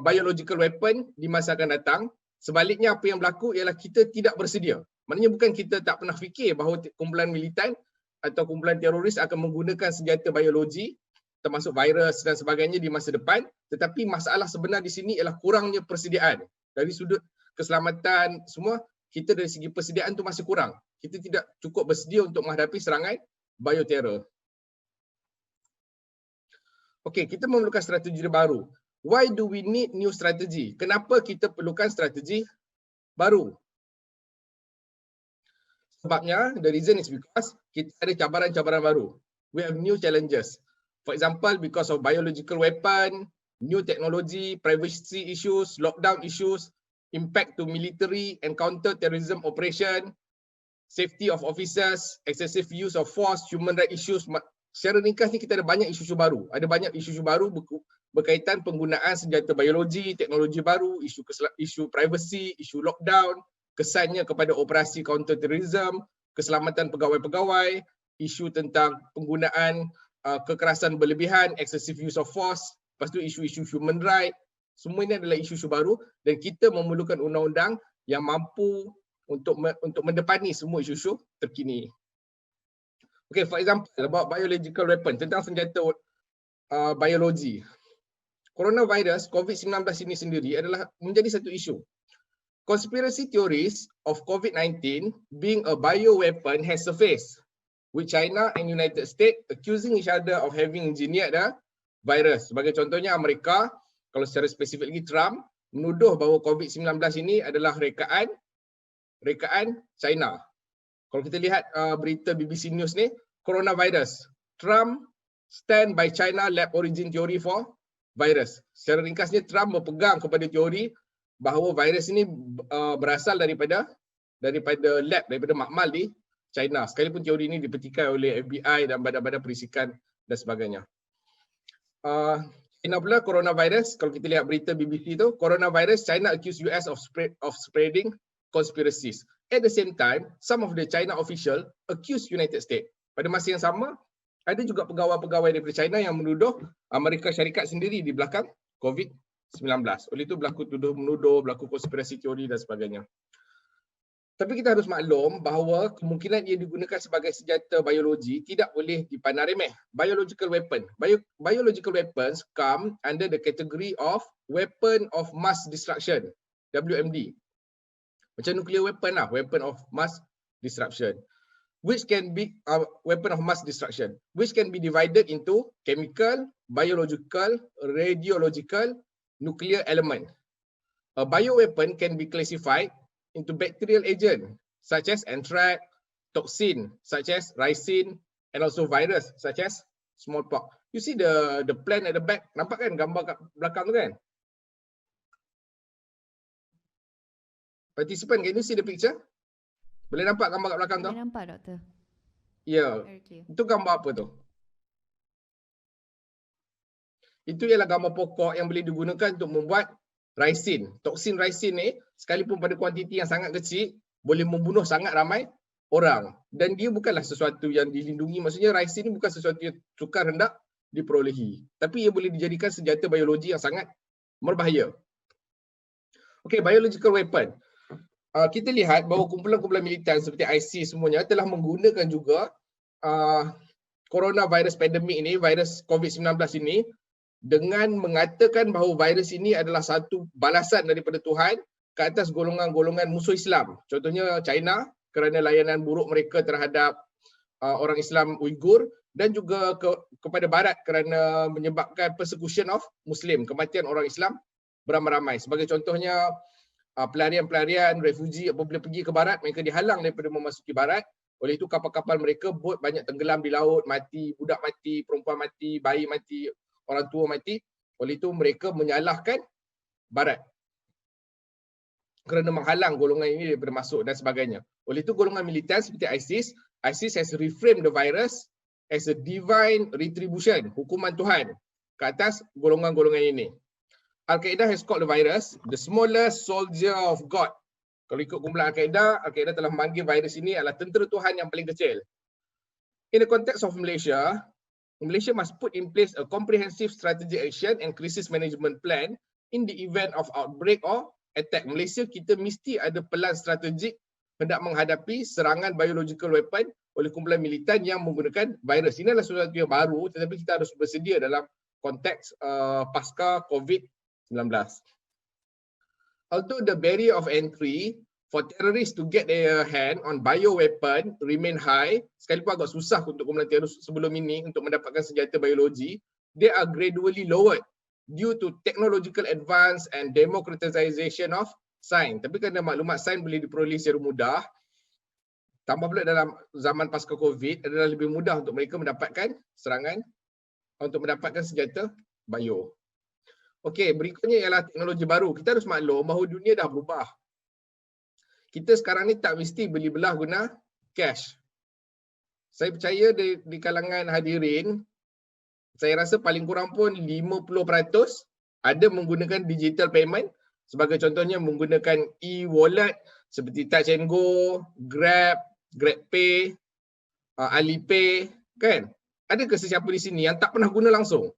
biological weapon di masa akan datang. Sebaliknya, apa yang berlaku ialah kita tidak bersedia. Maknanya bukan kita tak pernah fikir bahawa kumpulan militan atau kumpulan teroris akan menggunakan senjata biologi termasuk virus dan sebagainya di masa depan, tetapi masalah sebenar di sini ialah kurangnya persediaan. Dari sudut keselamatan semua, kita dari segi persediaan tu masih kurang. Kita tidak cukup bersedia untuk menghadapi serangan bioterror. Okey, kita memerlukan strategi baru. Why do we need new strategy? Kenapa kita perlukan strategi baru? Sebabnya, the reason is because kita ada cabaran-cabaran baru. We have new challenges. For example, because of biological weapon, new technology, privacy issues, lockdown issues, impact to military and counter-terrorism operation, safety of officers, excessive use of force, human rights issues. Secara ringkas ni kita ada banyak isu-isu baru. Ada banyak isu-isu baru berkaitan penggunaan senjata biologi, teknologi baru, isu privacy, isu lockdown, kesannya kepada operasi counter-terrorism, keselamatan pegawai-pegawai, isu tentang penggunaan kekerasan berlebihan, excessive use of force, lepas tu isu-isu human right. Semua ini adalah isu-isu baru dan kita memerlukan undang-undang yang mampu untuk mendepani semua isu-isu terkini. Okay, for example, about biological weapon, tentang senjata biologi. Coronavirus, COVID-19 ini sendiri adalah menjadi satu isu. Conspiracy theories of COVID-19 being a bioweapon has surfaced, with China and United States accusing each other of having engineered the virus. Sebagai contohnya, Amerika, kalau secara spesifik lagi Trump, menuduh bahawa COVID-19 ini adalah rekaan China. Kalau kita lihat berita BBC News ni, coronavirus, Trump stand by China lab origin theory for virus. Secara ringkasnya, Trump berpegang kepada teori bahawa virus ini berasal daripada lab, daripada makmal di China. Sekalipun teori ini dipetikai oleh FBI dan badan-badan perisikan dan sebagainya. China pula coronavirus, kalau kita lihat berita BBC tu, coronavirus, China accused US of spreading conspiracies. At the same time, some of the China official accused United States. Pada masa yang sama, ada juga pegawai-pegawai daripada China yang menuduh Amerika Syarikat sendiri di belakang COVID-19. Oleh itu berlaku menuduh, berlaku konspirasi teori dan sebagainya. Tapi kita harus maklum bahawa kemungkinan ia digunakan sebagai senjata biologi tidak boleh dipandang remeh. Biological weapon. Biological weapons come under the category of weapon of mass destruction, WMD. Macam nuclear weapon lah, weapon of mass destruction. Which can be weapon of mass destruction, which can be divided into chemical, biological, radiological, nuclear element. A bioweapon can be classified into bacterial agent such as anthrax, toxin such as ricin, and also virus such as smallpox. You see the plant at the back, nampak kan gambar kat belakang tu kan? Participant, can you see the picture? Boleh nampak gambar kat belakang tu? Boleh nampak, Doktor. Ya. Very clear. Itu gambar apa tu? Itu ialah gambar pokok yang boleh digunakan untuk membuat ricin. Toksin ricin ni, sekalipun pada kuantiti yang sangat kecil, boleh membunuh sangat ramai orang. Dan dia bukanlah sesuatu yang dilindungi. Maksudnya ricin ni bukan sesuatu yang sukar hendak diperolehi. Tapi ia boleh dijadikan senjata biologi yang sangat berbahaya. Okay, biological weapon. Kita lihat bahawa kumpulan-kumpulan militan seperti IC semuanya telah menggunakan juga coronavirus pandemik ini, virus COVID-19 ini, dengan mengatakan bahawa virus ini adalah satu balasan daripada Tuhan ke atas golongan-golongan musuh Islam. Contohnya China kerana layanan buruk mereka terhadap orang Islam Uyghur, dan juga kepada Barat kerana menyebabkan persecution of Muslim, kematian orang Islam beramai-ramai. Sebagai contohnya, pelarian-pelarian refugee apabila pergi ke Barat, mereka dihalang daripada memasuki Barat. Oleh itu kapal-kapal mereka, bot banyak tenggelam di laut, mati, budak mati, perempuan mati, bayi mati, orang tua mati. Oleh itu mereka menyalahkan Barat kerana menghalang golongan ini daripada masuk dan sebagainya. Oleh itu golongan militan seperti ISIS has reframed the virus as a divine retribution, hukuman Tuhan ke atas golongan-golongan ini. Al-Qaeda has called the virus the smallest soldier of God. Kalau ikut kumpulan Al-Qaeda telah memanggil virus ini adalah tentera Tuhan yang paling kecil. In the context of Malaysia must put in place a comprehensive strategic action and crisis management plan in the event of outbreak or attack. Malaysia, kita mesti ada pelan strategik hendak menghadapi serangan biological weapon oleh kumpulan militan yang menggunakan virus. Ini adalah sesuatu yang baru, tetapi kita harus bersedia dalam konteks pasca COVID-19. Although the barrier of entry for terrorists to get their hand on bioweapon remain high, sekalipun agak susah untuk kumpulan teroris sebelum ini untuk mendapatkan senjata biologi, they are gradually lowered due to technological advance and democratization of science. Tapi kerana maklumat sains boleh diperoleh secara mudah, tambah pula dalam zaman pasca COVID adalah lebih mudah untuk mereka mendapatkan serangan, untuk mendapatkan senjata bio. Okey, berikutnya ialah teknologi baru. Kita harus maklum bahawa dunia dah berubah. Kita sekarang ni tak mesti beli belah guna cash. Saya percaya di kalangan hadirin, saya rasa paling kurang pun 50% ada menggunakan digital payment. Sebagai contohnya menggunakan e-wallet seperti Touch and Go, Grab, GrabPay, Alipay, kan? Adakah sesiapa di sini yang tak pernah guna langsung?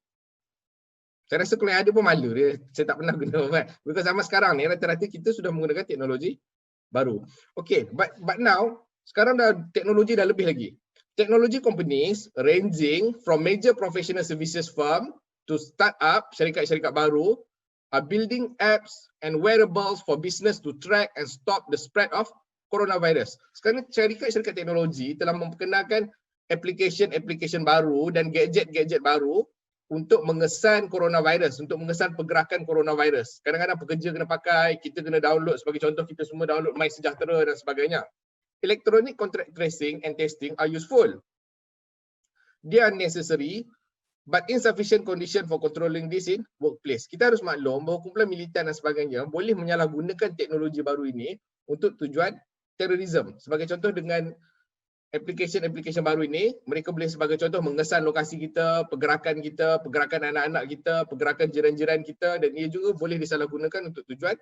Saya rasa kalau yang ada pun malu dia, saya tak pernah guna kan. Because zaman sekarang ni rata-rata kita sudah menggunakan teknologi baru. Okay, but now sekarang teknologi dah lebih lagi. Technology companies ranging from major professional services firm to start-up, syarikat-syarikat baru are building apps and wearables for business to track and stop the spread of coronavirus. Sekarang syarikat-syarikat teknologi telah memperkenalkan application baru dan gadget-gadget baru untuk mengesan coronavirus, untuk mengesan pergerakan coronavirus. Kadang-kadang pekerja kena pakai, kita kena download, sebagai contoh kita semua download My Sejahtera dan sebagainya. Electronic contact tracing and testing are useful. They are necessary but insufficient condition for controlling this in workplace. Kita harus maklum bahawa kumpulan militan dan sebagainya boleh menyalahgunakan teknologi baru ini untuk tujuan terorisme. Sebagai contoh, dengan aplikasi baru ini, mereka boleh sebagai contoh mengesan lokasi kita, pergerakan anak-anak kita, pergerakan jiran-jiran kita, dan ia juga boleh disalahgunakan untuk tujuan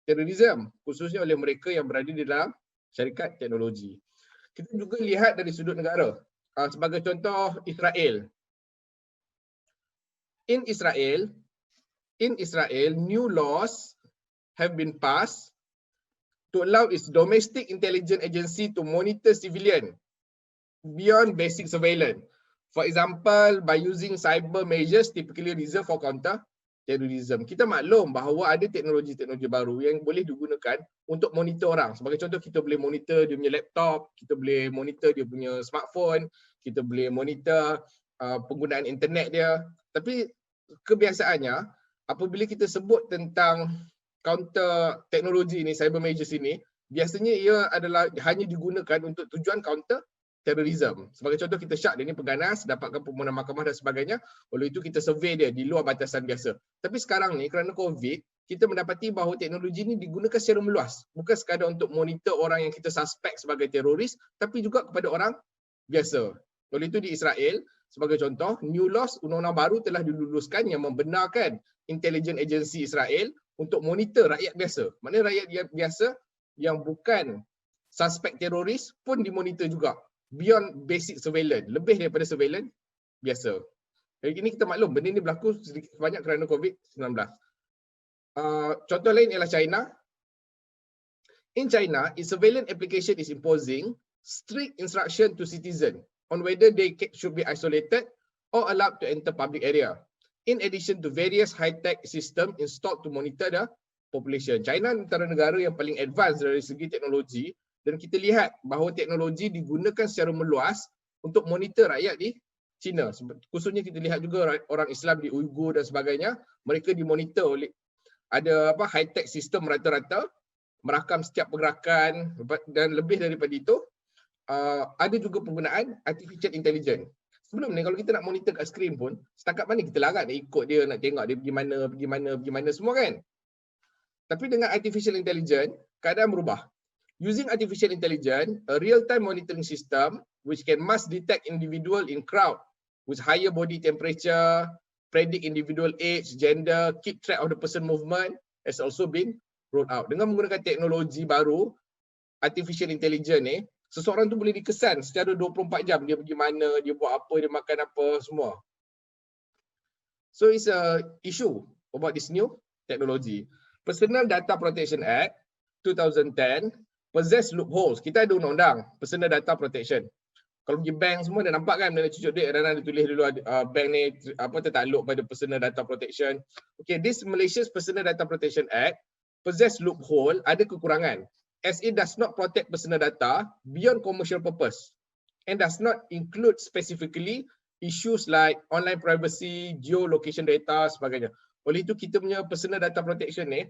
terorisme, khususnya oleh mereka yang berada di dalam syarikat teknologi. Kita juga lihat dari sudut negara. Sebagai contoh, Israel. In Israel, new laws have been passed to allow its domestic intelligence agency to monitor civilian beyond basic surveillance. For example, by using cyber measures typically reserved for counter-terrorism. Kita maklum bahawa ada teknologi-teknologi baru yang boleh digunakan untuk monitor orang. Sebagai contoh, kita boleh monitor dia punya laptop, kita boleh monitor dia punya smartphone, kita boleh monitor penggunaan internet dia. Tapi kebiasaannya, apabila kita sebut tentang counter teknologi ini, cyber measures ini, biasanya ia adalah hanya digunakan untuk tujuan counter terrorism. Sebagai contoh, kita syak dia ni pengganas, dapatkan permohonan mahkamah dan sebagainya, oleh itu kita survey dia di luar batasan biasa. Tapi sekarang ni kerana COVID, kita mendapati bahawa teknologi ini digunakan secara meluas, bukan sekadar untuk monitor orang yang kita suspek sebagai teroris, tapi juga kepada orang biasa. Oleh itu di Israel, sebagai contoh, new laws, undang-undang baru telah diluluskan yang membenarkan intelligence agency Israel untuk monitor rakyat biasa. Maknanya rakyat biasa yang bukan suspek teroris pun dimonitor juga. Beyond basic surveillance, lebih daripada surveillance biasa. Jadi ini kita maklum, benda ini berlaku sedikit banyak kerana COVID-19. Contoh lain ialah China. In China, its surveillance application is imposing strict instruction to citizens on whether they should be isolated or allowed to enter public area, in addition to various high-tech system installed to monitor the population. China antara negara yang paling advance dari segi teknologi, dan kita lihat bahawa teknologi digunakan secara meluas untuk monitor rakyat di China. Khususnya kita lihat juga orang Islam di Uyghur dan sebagainya, mereka dimonitor oleh ada high-tech system rata-rata, merakam setiap pergerakan, dan lebih daripada itu, ada juga penggunaan artificial intelligence. Sebelum ni kalau kita nak monitor kat skrin pun, setakat mana kita larat nak ikut dia, nak tengok dia pergi mana semua kan. Tapi dengan artificial intelligence, keadaan berubah. Using artificial intelligence, a real-time monitoring system which can mass detect individual in crowd with higher body temperature, predict individual age, gender, keep track of the person movement has also been rolled out. Dengan menggunakan teknologi baru, artificial intelligence ni, seseorang tu boleh dikesan secara 24 jam. Dia pergi mana, dia buat apa, dia makan apa, semua. So it's a issue about this new technology. Personal Data Protection Act 2010 possess loopholes. Kita ada undang-undang Personal Data Protection. Kalau pergi bank semua dah nampak kan, bila nak cucuk duit, kadang-kadang dia tulis dulu bank ni tertakluk pada Personal Data Protection. Okay, this Malaysia's Personal Data Protection Act possess loophole, ada kekurangan, as it does not protect personal data beyond commercial purpose and does not include specifically issues like online privacy, geolocation data, sebagainya. Oleh itu kita punya personal data protection ni,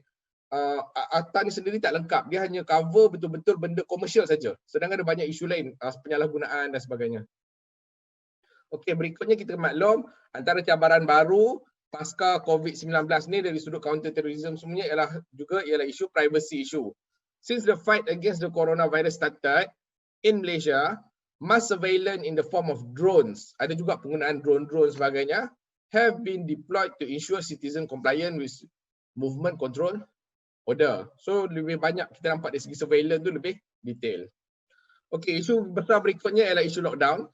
akta ni sendiri tak lengkap. Dia hanya cover betul-betul benda komersial saja. Sedangkan ada banyak isu lain, penyalahgunaan dan sebagainya. Okey, berikutnya kita maklum antara cabaran baru pasca COVID-19 ni dari sudut counter-terrorism semuanya ialah isu privacy issue. Since the fight against the coronavirus started in Malaysia, mass surveillance in the form of drones, ada juga penggunaan drone sebagainya, have been deployed to ensure citizen compliant with movement control order. So lebih banyak kita nampak dari segi surveillance tu lebih detail. Okay, isu besar berikutnya ialah isu lockdown.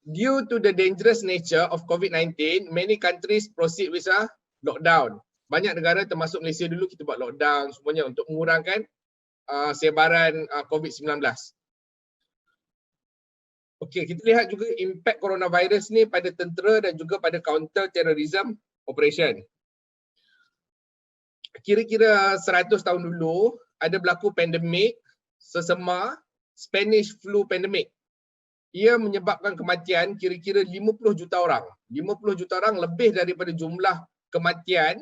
Due to the dangerous nature of COVID-19, many countries proceed with a lockdown. Banyak negara termasuk Malaysia dulu kita buat lockdown semuanya untuk mengurangkan sebaran COVID-19. Okey, kita lihat juga impak coronavirus ni pada tentera dan juga pada counter-terrorism operation. Kira-kira 100 tahun dulu ada berlaku pandemik sesama Spanish flu pandemic. Ia menyebabkan kematian kira-kira 50 juta orang. 50 juta orang lebih daripada jumlah kematian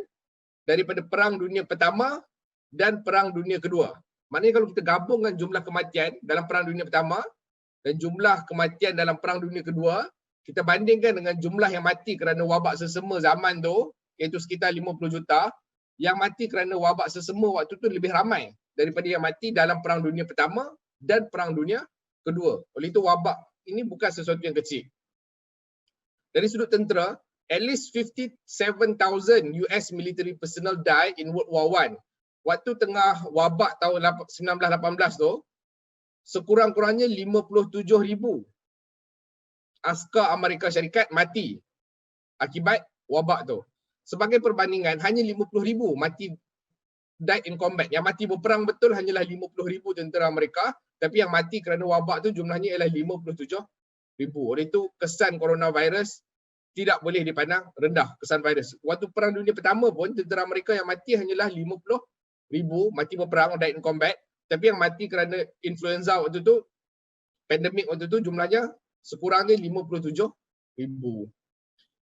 daripada Perang Dunia Pertama dan Perang Dunia Kedua. Maknanya kalau kita gabungkan jumlah kematian dalam Perang Dunia Pertama dan jumlah kematian dalam Perang Dunia Kedua, kita bandingkan dengan jumlah yang mati kerana wabak sesama zaman tu, iaitu sekitar 50 juta, yang mati kerana wabak sesama waktu tu lebih ramai daripada yang mati dalam Perang Dunia Pertama dan Perang Dunia Kedua. Oleh itu wabak ini bukan sesuatu yang kecil. Dari sudut tentera, at least 57,000 US military personnel died in World War I. Waktu tengah wabak tahun 1918 tu, sekurang-kurangnya 57,000 askar Amerika Syarikat mati akibat wabak tu. Sebagai perbandingan, hanya 50,000 mati died in combat. Yang mati berperang betul hanyalah 50,000 tentera Amerika, tapi yang mati kerana wabak tu jumlahnya ialah 57,000. Oleh itu kesan coronavirus tidak boleh dipandang rendah, kesan virus. Waktu Perang Dunia Pertama pun tentera Amerika yang mati hanyalah 50,000 mati berperang, died in combat, tapi yang mati kerana influenza waktu tu, pandemik waktu tu jumlahnya sekurangnya 57,000.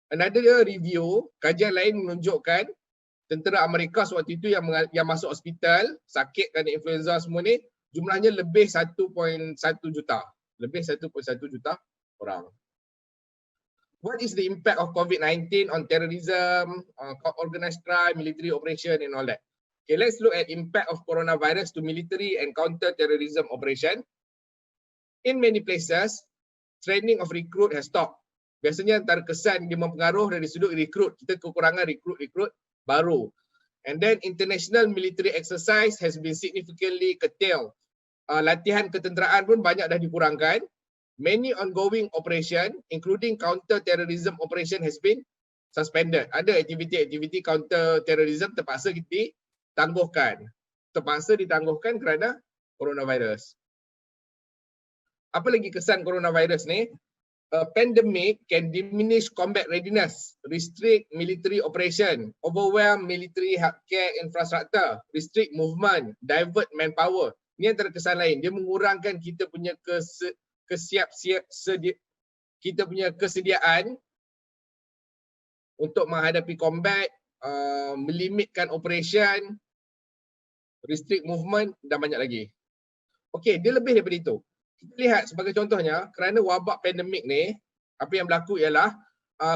Another review, kajian lain menunjukkan tentera Amerika sewaktu itu yang masuk hospital, sakit kerana influenza semua ni, jumlahnya lebih 1.1 juta. Lebih 1.1 juta orang. What is the impact of COVID-19 on terrorism, organized crime, military operation and all that? Okay, let's look at impact of coronavirus to military and counter-terrorism operation. In many places, training of recruit has stopped. Biasanya antara kesan dia mempengaruhi dari sudut recruit. Kita kekurangan recruit baru. And then international military exercise has been significantly curtailed. Latihan ketenteraan pun banyak dah dikurangkan. Many ongoing operation, including counter-terrorism operation, has been suspended. Ada aktiviti-aktiviti counter-terrorism terpaksa ditangguhkan. Terpaksa ditangguhkan kerana coronavirus. Apa lagi kesan coronavirus ni? A pandemic can diminish combat readiness, restrict military operation, overwhelm military healthcare infrastructure, restrict movement, divert manpower. Ini antara kesan lain. Dia mengurangkan kita punya kesediaan untuk menghadapi combat, melimitkan operation, restrict movement dan banyak lagi. Okey, dia lebih daripada itu. Kita lihat sebagai contohnya, kerana wabak pandemik ni, apa yang berlaku ialah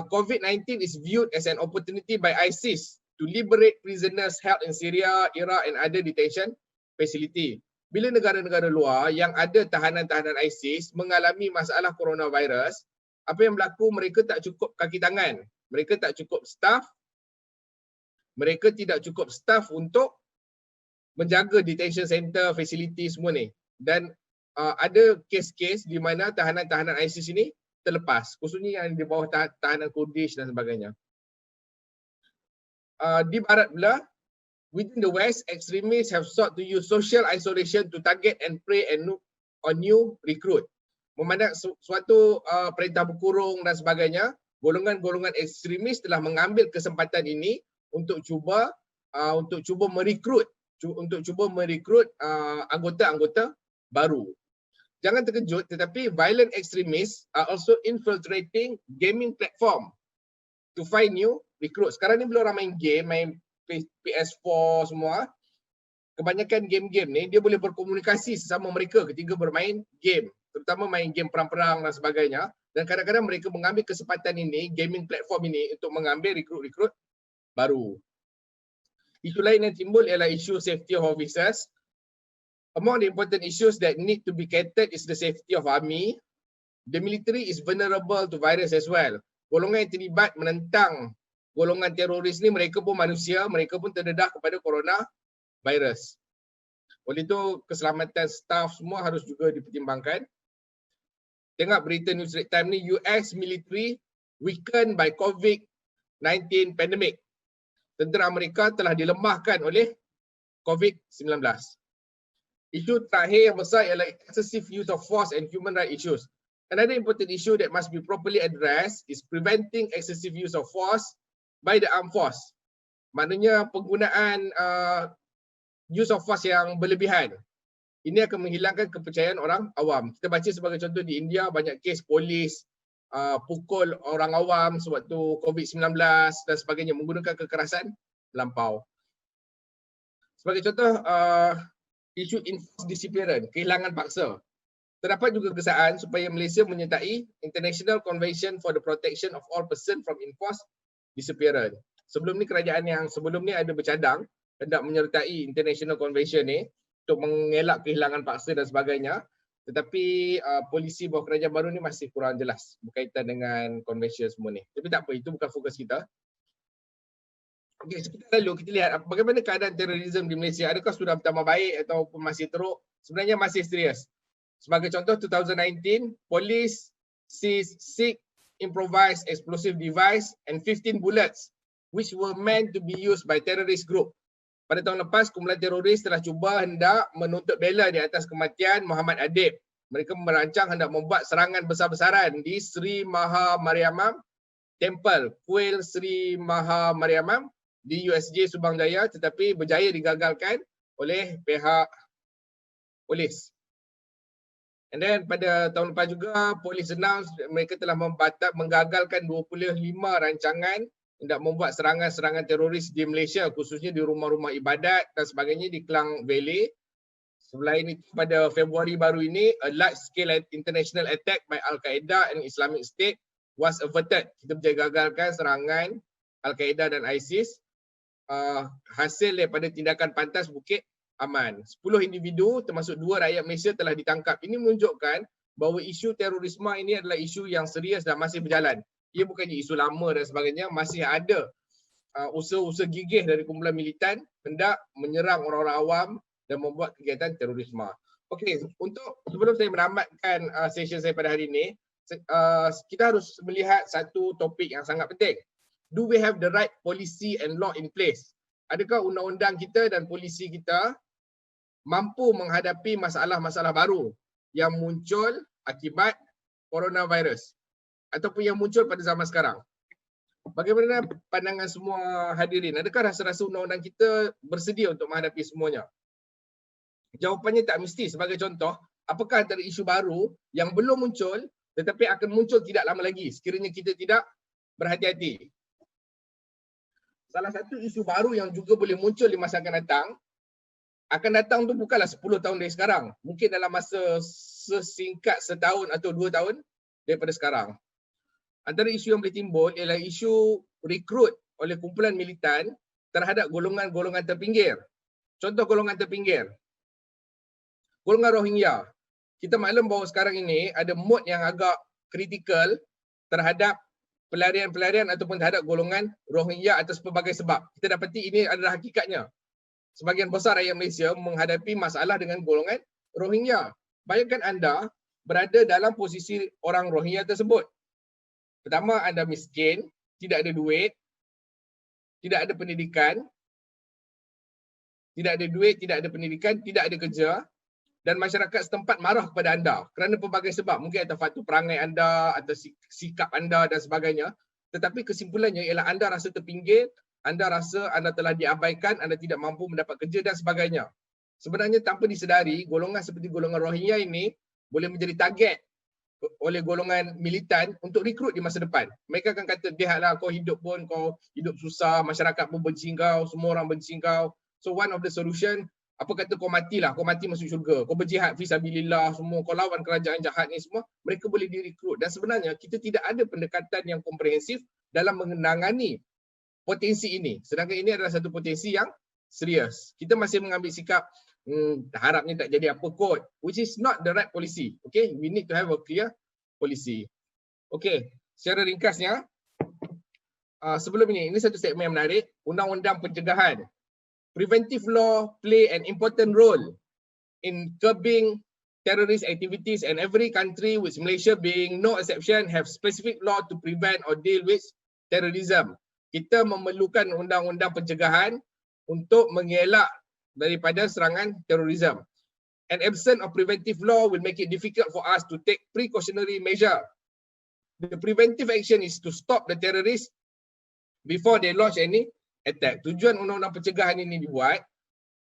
COVID-19 is viewed as an opportunity by ISIS to liberate prisoners held in Syria, Iraq and other detention facility. Bila negara-negara luar yang ada tahanan-tahanan ISIS mengalami masalah coronavirus, apa yang berlaku, mereka tak cukup kaki tangan, mereka tak cukup staff, mereka tidak cukup staff untuk menjaga detention center, facility semua ni. Dan ada kes-kes di mana tahanan-tahanan ISIS ini terlepas, khususnya yang di bawah tahanan Kurdish dan sebagainya. Di barat pula, within the West, extremists have sought to use social isolation to target and prey on new recruit. Memandang suatu perintah berkurung dan sebagainya, golongan-golongan ekstremis telah mengambil kesempatan ini untuk cuba merekrut anggota-anggota baru. Jangan terkejut, tetapi violent extremists are also infiltrating gaming platform to find new recruits. Sekarang ni bila orang main game, main PS4 semua, kebanyakan game-game ni dia boleh berkomunikasi sesama mereka ketika bermain game, terutama main game perang-perang dan sebagainya. Dan kadang-kadang mereka mengambil kesempatan ini, gaming platform ini, untuk mengambil rekrut-rekrut baru. Isu lain yang timbul ialah isu safety of officers. Among the important issues that need to be catered is the safety of army. The military is vulnerable to virus as well. Golongan yang terlibat menentang golongan teroris ni, mereka pun manusia, mereka pun terdedah kepada coronavirus. Oleh itu, keselamatan staff semua harus juga dipertimbangkan. Tengok berita News Red Time ni, US military weakened by COVID-19 pandemic. Tentera Amerika telah dilemahkan oleh COVID-19. Isu terakhir yang besar ialah excessive use of force and human rights issues. Another important issue that must be properly addressed is preventing excessive use of force by the armed force. Maknanya penggunaan use of force yang berlebihan. Ini akan menghilangkan kepercayaan orang awam. Kita baca sebagai contoh di India, banyak kes polis pukul orang awam sewaktu COVID-19 dan sebagainya, menggunakan kekerasan melampau. Sebagai contoh, isu enforced disappearance, kehilangan paksa. Terdapat juga kesaan supaya Malaysia menyertai International Convention for the Protection of All Persons from Enforced Disappearance. Sebelum ni kerajaan yang sebelum ni ada bercadang hendak menyertai International Convention ni untuk mengelak kehilangan paksa dan sebagainya. Tetapi polisi bawah kerajaan baru ni masih kurang jelas berkaitan dengan convention semua ni. Tapi tak apa, itu bukan fokus kita. Okey, seperti lalu kita lihat bagaimana keadaan terorisme di Malaysia. Adakah sudah bertambah baik ataupun masih teruk? Sebenarnya masih serius. Sebagai contoh, 2019, police seized 6 improvised explosive device and 15 bullets which were meant to be used by terrorist group. Pada tahun lepas, kumpulan teroris telah cuba hendak menuntut bela di atas kematian Muhammad Adib. Mereka merancang hendak membuat serangan besar-besaran di Sri Maha Mariamam Temple, Kuil Sri Maha Mariamam di USJ Subang Jaya, tetapi berjaya digagalkan oleh pihak polis. And then pada tahun lepas juga, polis announce mereka telah menggagalkan 25 rancangan hendak membuat serangan-serangan teroris di Malaysia, khususnya di rumah-rumah ibadat dan sebagainya di Klang Valley. Selain itu, pada Februari baru ini, a large-scale international attack by Al-Qaeda and Islamic State was averted. Kita berjaya gagalkan serangan Al-Qaeda dan ISIS hasil daripada tindakan pantas Bukit Aman. 10 individu termasuk 2 rakyat Malaysia telah ditangkap. Ini menunjukkan bahawa isu terorisme ini adalah isu yang serius dan masih berjalan. Ia bukannya isu lama dan sebagainya, masih ada usaha-usaha gigih dari kumpulan militan hendak menyerang orang-orang awam dan membuat kegiatan terorisme. Okey, untuk sebelum saya menamatkan session saya pada hari ini, kita harus melihat satu topik yang sangat penting. Do we have the right policy and law in place? Adakah undang-undang kita dan polisi kita mampu menghadapi masalah-masalah baru yang muncul akibat coronavirus ataupun yang muncul pada zaman sekarang? Bagaimana pandangan semua hadirin? Adakah rasa-rasa undang-undang kita bersedia untuk menghadapi semuanya? Jawapannya tak mesti. Sebagai contoh, apakah antara isu baru yang belum muncul tetapi akan muncul tidak lama lagi sekiranya kita tidak berhati-hati? Salah satu isu baru yang juga boleh muncul di masa akan datang tu bukanlah 10 tahun dari sekarang. Mungkin dalam masa sesingkat setahun atau 2 tahun daripada sekarang. Antara isu yang boleh timbul ialah isu rekrut oleh kumpulan militan terhadap golongan-golongan terpinggir. Contoh golongan terpinggir. Golongan Rohingya. Kita maklum bahawa sekarang ini ada mood yang agak kritikal terhadap pelarian-pelarian ataupun terhadap golongan Rohingya atas pelbagai sebab. Kita dapati ini adalah hakikatnya. Sebahagian besar rakyat Malaysia menghadapi masalah dengan golongan Rohingya. Bayangkan anda berada dalam posisi orang Rohingya tersebut. Pertama, anda miskin, tidak ada duit, tidak ada pendidikan, tidak ada kerja, dan masyarakat setempat marah kepada anda kerana pelbagai sebab. Mungkin atas faktor perangai anda, atas sikap anda dan sebagainya. Tetapi kesimpulannya ialah anda rasa terpinggir, anda rasa anda telah diabaikan, anda tidak mampu mendapat kerja dan sebagainya. Sebenarnya tanpa disedari, golongan seperti golongan Rohingya ini boleh menjadi target oleh golongan militan untuk rekrut di masa depan. Mereka akan kata, lihatlah kau hidup pun, kau hidup susah, masyarakat pun benci kau, semua orang benci kau. So one of the solution, apa kata kau matilah, kau mati masuk syurga, kau berjihad fisabilillah, semua kau lawan kerajaan jahat ni semua, mereka boleh direkrut. Dan sebenarnya kita tidak ada pendekatan yang komprehensif dalam menangani potensi ini. Sedangkan ini adalah satu potensi yang serius. Kita masih mengambil sikap harapnya tak jadi apa kot, which is not the right policy. Okay, we need to have a clear policy. Okay, secara ringkasnya, sebelum ini satu statement yang menarik. Undang-undang pencegahan. Preventive law play an important role in curbing terrorist activities, and every country, with Malaysia being no exception, have specific law to prevent or deal with terrorism. Kita memerlukan undang-undang pencegahan untuk mengelak daripada serangan terorisme. An absence of preventive law will make it difficult for us to take precautionary measure. The preventive action is to stop the terrorists before they launch any attack. Tujuan undang-undang pencegahan ini dibuat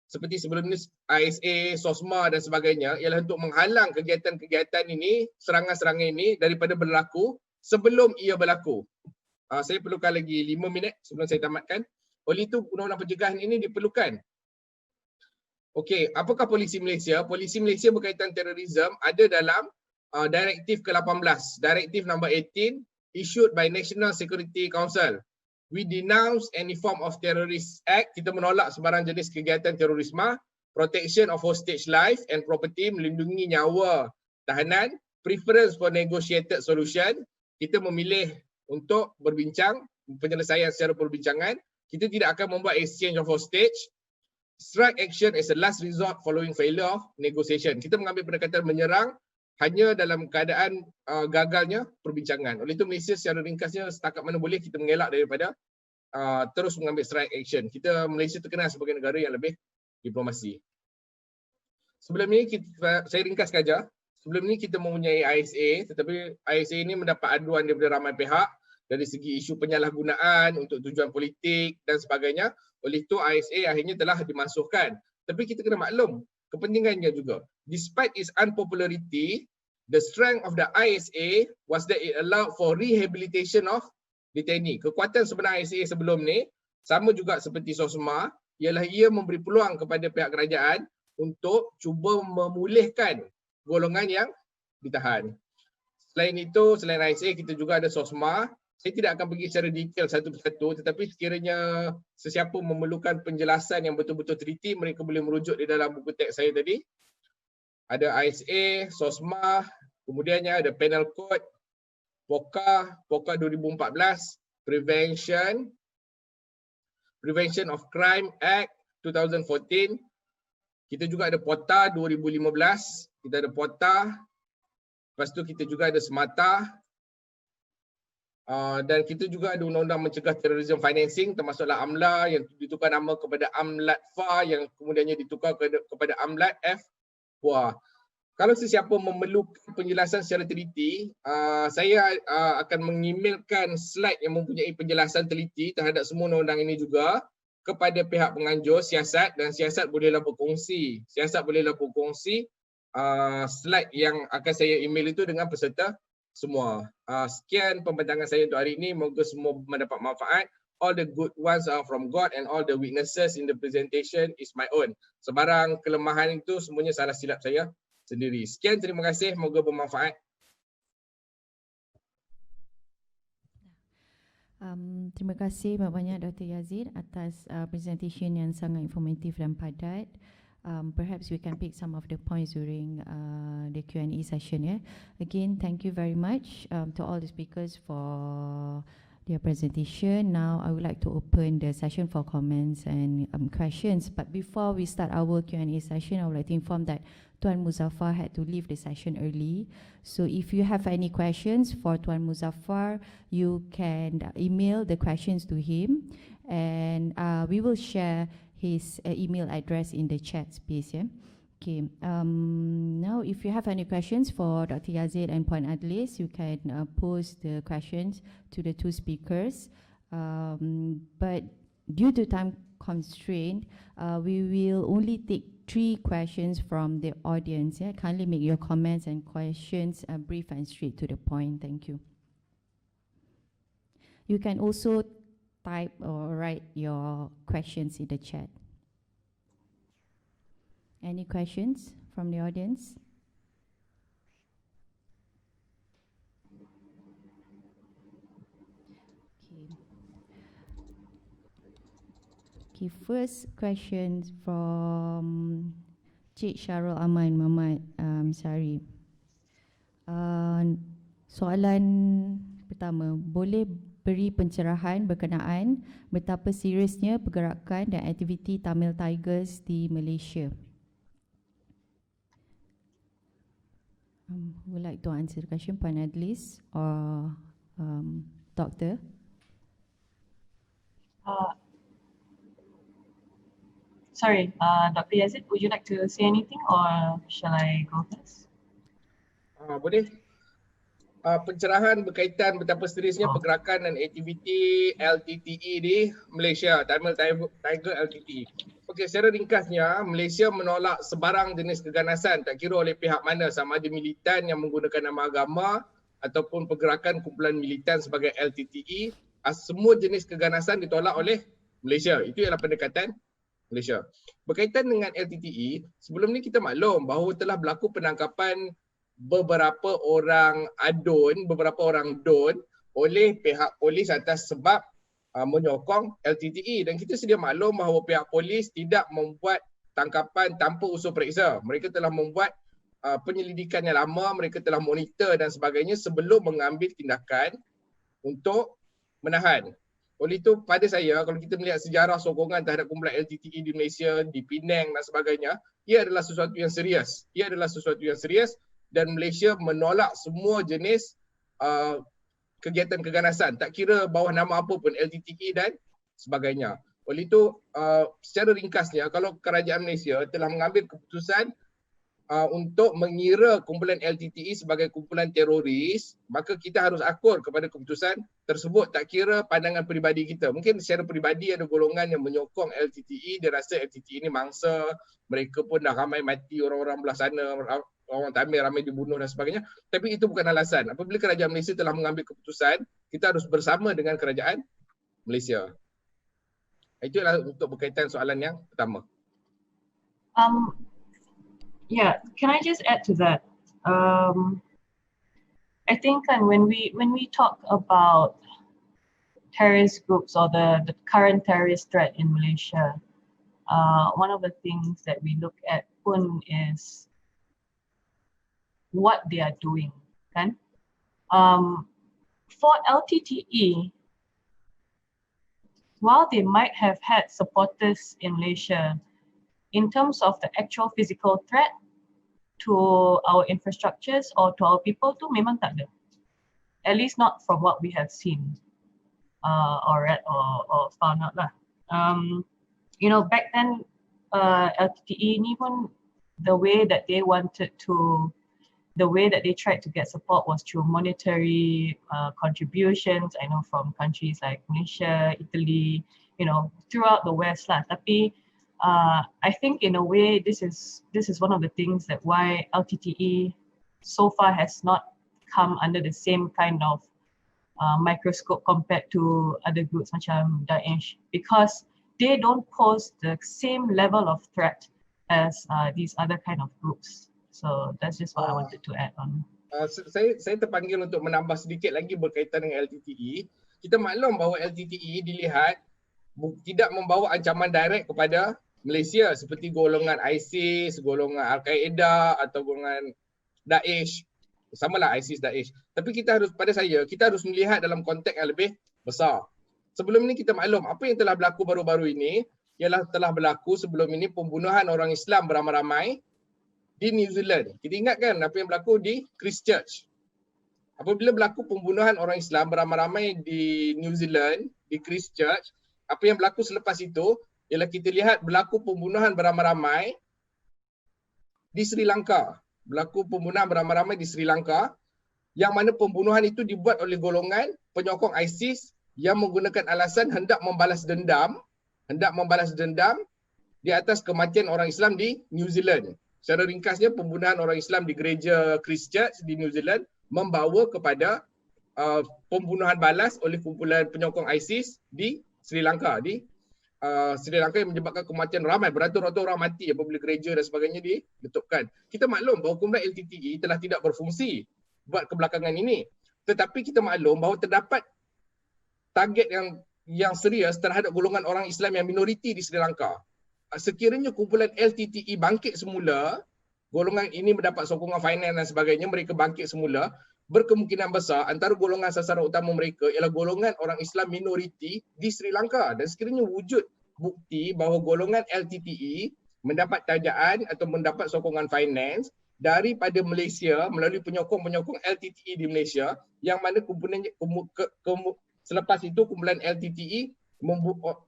seperti sebelum ini ISA, SOSMA dan sebagainya ialah untuk menghalang kegiatan-kegiatan ini, serangan-serangan ini daripada berlaku sebelum ia berlaku. Saya perlukan lagi 5 minit sebelum saya tamatkan. Oleh itu undang-undang pencegahan ini diperlukan. Okey, apakah polisi Malaysia? Polisi Malaysia berkaitan terorisme ada dalam Direktif ke-18, Direktif number 18 issued by National Security Council. We denounce any form of terrorist act. Kita menolak sebarang jenis kegiatan terorisme, protection of hostage life and property, melindungi nyawa tahanan, preference for negotiated solution. Kita memilih untuk berbincang, penyelesaian secara perbincangan. Kita tidak akan membuat exchange of hostage. Strike action is a last resort following failure of negotiation. Kita mengambil pendekatan menyerang hanya dalam keadaan gagalnya perbincangan. Oleh itu Malaysia secara ringkasnya setakat mana boleh kita mengelak daripada terus mengambil strike action. Malaysia terkenal sebagai negara yang lebih diplomasi. Sebelum ini saya ringkas saja. Sebelum ini kita mempunyai ISA, tetapi ISA ini mendapat aduan daripada ramai pihak dari segi isu penyalahgunaan untuk tujuan politik dan sebagainya. Oleh itu ISA akhirnya telah dimasukkan. Tapi kita kena maklum kepentingannya juga. Despite its unpopularity, the strength of the ISA was that it allowed for rehabilitation of detainee. Kekuatan sebenar ISA sebelum ni sama juga seperti SOSMA, ialah ia memberi peluang kepada pihak kerajaan untuk cuba memulihkan golongan yang ditahan. Selain itu, selain ISA, kita juga ada SOSMA. Saya tidak akan pergi secara detail satu persatu, tetapi sekiranya sesiapa memerlukan penjelasan yang betul-betul teliti, mereka boleh merujuk di dalam buku teks saya tadi. Ada ISA, SOSMA, kemudiannya ada Penal Code, POCA 2014, Prevention of Crime Act 2014. Kita juga ada POTA 2015, kita ada POTA, lepas tu kita juga ada SMATA, dan kita juga ada undang-undang mencegah terorisme financing, termasuklah AMLA yang ditukar nama kepada AMLATFA yang kemudiannya ditukar kepada AMLATF. Wah, kalau sesiapa memerlukan penjelasan secara teliti, saya akan mengemailkan slide yang mempunyai penjelasan teliti terhadap semua undang-undang ini juga kepada pihak penganjur siasat, dan siasat bolehlah berkongsi. Slide yang akan saya email itu dengan peserta semua. Sekian pembentangan saya untuk hari ini. Moga semua mendapat manfaat. All the good ones are from God and all the weaknesses in the presentation is my own. Sebarang kelemahan itu semuanya salah silap saya sendiri. Sekian, terima kasih. Moga bermanfaat. Terima kasih banyak Dr. Yazid atas presentation yang sangat informatif dan padat. Perhaps we can pick some of the points during the Q&A session. Yeah. Again, thank you very much to all the speakers for their presentation. Now, I would like to open the session for comments and questions. But before we start our Q&A session, I would like to inform that Tuan Muzaffar had to leave the session early. So if you have any questions for Tuan Muzaffar, you can email the questions to him, and we will share his email address in the chat space. Yeah? Okay. Now, if you have any questions for Dr. Yazid and Puan Adlyss, you can post the questions to the two speakers. But due to time constraint, we will only take 3 questions from the audience. Yeah? Kindly make your comments and questions brief and straight to the point. Thank you. You can also type or write your questions in the chat. Any questions from the audience? Okay, first question from Cik Syarul Aman Muhammad Sari. Soalan pertama, boleh beri pencerahan berkenaan betapa seriusnya pergerakan dan aktiviti Tamil Tigers di Malaysia? Would like to answer the question, Puan Adlyss or Doctor? Sorry, Dr. Yazid, would you like to say anything or shall I go first? Boleh. Pencerahan berkaitan betapa seriusnya pergerakan dan aktiviti LTTE di Malaysia, Tamil Tiger LTTE. Okey, secara ringkasnya, Malaysia menolak sebarang jenis keganasan, tak kira oleh pihak mana, sama ada militan yang menggunakan nama agama ataupun pergerakan kumpulan militan sebagai LTTE. Semua jenis keganasan ditolak oleh Malaysia. Itu ialah pendekatan Malaysia. Berkaitan dengan LTTE, sebelum ni kita maklum bahawa telah berlaku penangkapan beberapa orang don oleh pihak polis atas sebab menyokong LTTE, dan kita sedia maklum bahawa pihak polis tidak membuat tangkapan tanpa usul periksa. Mereka telah membuat penyelidikan yang lama, mereka telah monitor dan sebagainya sebelum mengambil tindakan untuk menahan. Oleh itu pada saya, kalau kita melihat sejarah sokongan terhadap kumpulan LTTE di Malaysia, di Penang dan sebagainya, ia adalah sesuatu yang serius. Ia adalah sesuatu yang serius dan Malaysia menolak semua jenis kegiatan keganasan, tak kira bawah nama apa pun, LTTE dan sebagainya. Oleh itu, secara ringkasnya, kalau kerajaan Malaysia telah mengambil keputusan untuk mengira kumpulan LTTE sebagai kumpulan teroris, maka kita harus akur kepada keputusan tersebut, tak kira pandangan peribadi kita. Mungkin secara peribadi ada golongan yang menyokong LTTE, dia rasa LTTE ini mangsa, mereka pun dah ramai mati, orang-orang belah sana, orang Tamil ramai dibunuh dan sebagainya. Tapi itu bukan alasan. Apabila kerajaan Malaysia telah mengambil keputusan, kita harus bersama dengan kerajaan Malaysia. Itulah untuk berkaitan soalan yang pertama. Yeah, can I just add to that? I think when we talk about terrorist groups or the current terrorist threat in Malaysia, one of the things that we look at pun is what they are doing, kan? For LTTE, while they might have had supporters in Malaysia, in terms of the actual physical threat to our infrastructures or to our people, tu memang tak ada. At least not from what we have seen or read or found out lah. You know, back then, LTTE ni pun, the way that they tried to get support was through monetary contributions. I know from countries like Malaysia, Italy, you know, throughout the West lah. Tapi I think in a way this is one of the things that why LTTE so far has not come under the same kind of microscope compared to other groups macam Daesh, because they don't pose the same level of threat as these other kind of groups. So that's just what I wanted to add on. Saya terpanggil untuk menambah sedikit lagi berkaitan dengan LTTE. Kita maklum bahawa LTTE dilihat tidak membawa ancaman direct kepada Malaysia seperti golongan ISIS, golongan Al-Qaeda atau golongan Daesh. Samalah ISIS, Daesh. Tapi kita harus melihat dalam konteks yang lebih besar. Sebelum ini kita maklum apa yang telah berlaku baru-baru ini ialah telah berlaku sebelum ini pembunuhan orang Islam beramai-ramai di New Zealand. Kita ingatkan apa yang berlaku di Christchurch. Apabila berlaku pembunuhan orang Islam beramai-ramai di New Zealand, di Christchurch, apa yang berlaku selepas itu ialah kita lihat berlaku pembunuhan beramai-ramai di Sri Lanka. Berlaku pembunuhan beramai-ramai di Sri Lanka yang mana pembunuhan itu dibuat oleh golongan penyokong ISIS yang menggunakan alasan hendak membalas dendam di atas kematian orang Islam di New Zealand. Secara ringkasnya, pembunuhan orang Islam di gereja Christchurch di New Zealand membawa kepada pembunuhan balas oleh kumpulan penyokong ISIS di Sri Lanka. Sri Lanka yang menyebabkan kematian ramai, beratus-ratus orang mati apabila gereja dan sebagainya diletupkan. Kita maklum bahawa kumpulan LTTE telah tidak berfungsi buat kebelakangan ini. Tetapi kita maklum bahawa terdapat target yang serius terhadap golongan orang Islam yang minoriti di Sri Lanka. Sekiranya kumpulan LTTE bangkit semula, golongan ini mendapat sokongan finance dan sebagainya, mereka bangkit semula, berkemungkinan besar antara golongan sasaran utama mereka ialah golongan orang Islam minoriti di Sri Lanka. Dan sekiranya wujud bukti bahawa golongan LTTE mendapat tajaan atau mendapat sokongan finance daripada Malaysia melalui penyokong-penyokong LTTE di Malaysia, yang mana selepas itu kumpulan LTTE,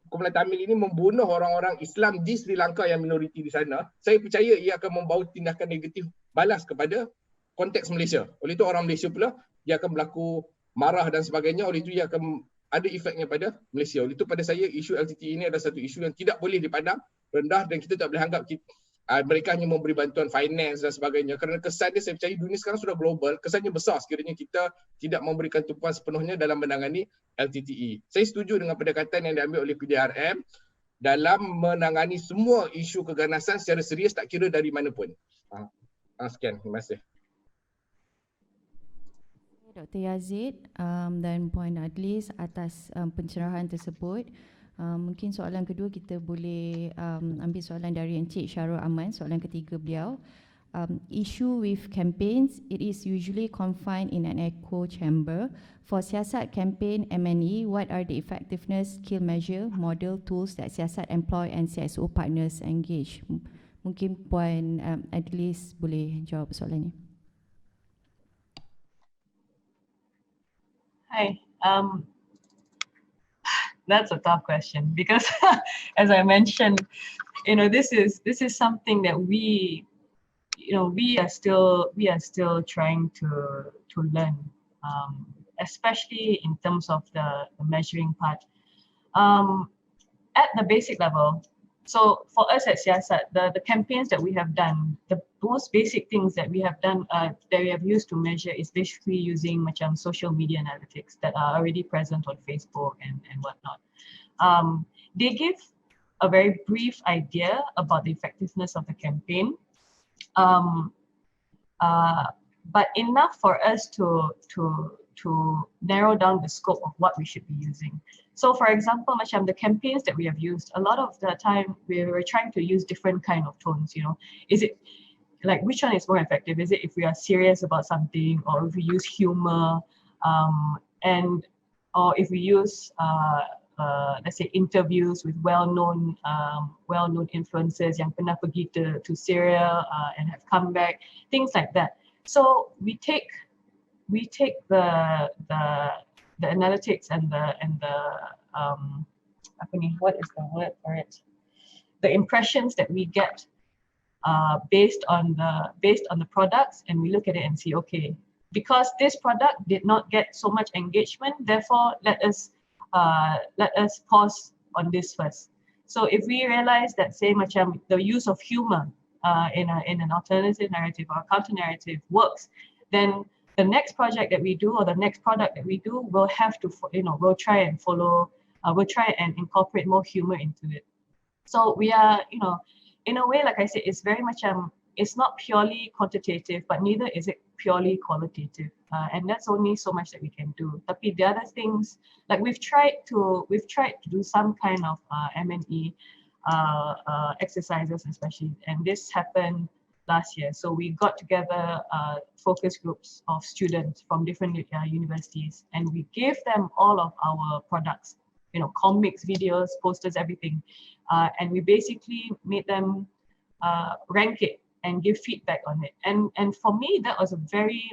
kumpulan Tamil ini membunuh orang-orang Islam di Sri Lanka yang minoriti di sana, saya percaya ia akan membawa tindakan negatif balas kepada konteks Malaysia. Oleh itu orang Malaysia pula dia akan berlaku marah dan sebagainya. Oleh itu ia akan ada efeknya pada Malaysia. Oleh itu pada saya isu LTTE ini adalah satu isu yang tidak boleh dipandang rendah dan kita tak boleh anggap mereka hanya memberi bantuan finance dan sebagainya. Kerana kesannya, saya percaya dunia sekarang sudah global, kesannya besar sekiranya kita tidak memberikan tumpuan sepenuhnya dalam menangani LTTE. Saya setuju dengan pendekatan yang diambil oleh PDRM. dalam menangani semua isu keganasan secara serius, tak kira dari mana pun. Sekian, terima kasih. Dr. Yazid dan Puan Adlyss atas pencerahan tersebut. Mungkin soalan kedua kita boleh ambil soalan dari Encik Syarul Aman, soalan ketiga beliau. Issue with campaigns, it is usually confined in an echo chamber. For siasat campaign M&E, what are the effectiveness, skill measure, model, tools that siasat employ and CSO partners engage? Mungkin Puan Adlyss boleh jawab soalan ini. Hi. That's a tough question because, as I mentioned, this is something that we are still trying to learn, especially in terms of the measuring part. At the basic level, so for us at SEARCCT, the campaigns that we have done, the most basic things that we have done, that we have used to measure is basically using social media analytics that are already present on Facebook and whatnot. They give a very brief idea about the effectiveness of the campaign, but enough for us to narrow down the scope of what we should be using. So for example, the campaigns that we have used, a lot of the time we were trying to use different kind of tones, Is it like, which one is more effective? Is it if we are serious about something, or if we use humor, or if we use, let's say, interviews with well-known influencers yang pernah pergi to Syria and have come back, things like that. So we take the analytics and the what is the word for it? The impressions that we get based on the products, and we look at it and see, okay, because this product did not get so much engagement, therefore let us pause on this first. So if we realize that, say, the use of humor in an alternative narrative or counter narrative works, then the next project that we do or the next product that we do will have to, we'll try and follow, we'll try and incorporate more humor into it. So we are, in a way, like I said, it's very much, it's not purely quantitative, but neither is it purely qualitative. And that's only so much that we can do. But the other things, like we've tried to do some kind of M&E exercises, especially, and this happened last year. So we got together focus groups of students from different universities, and we gave them all of our products, comics, videos, posters, everything. And we basically made them rank it and give feedback on it. And for me, that was a very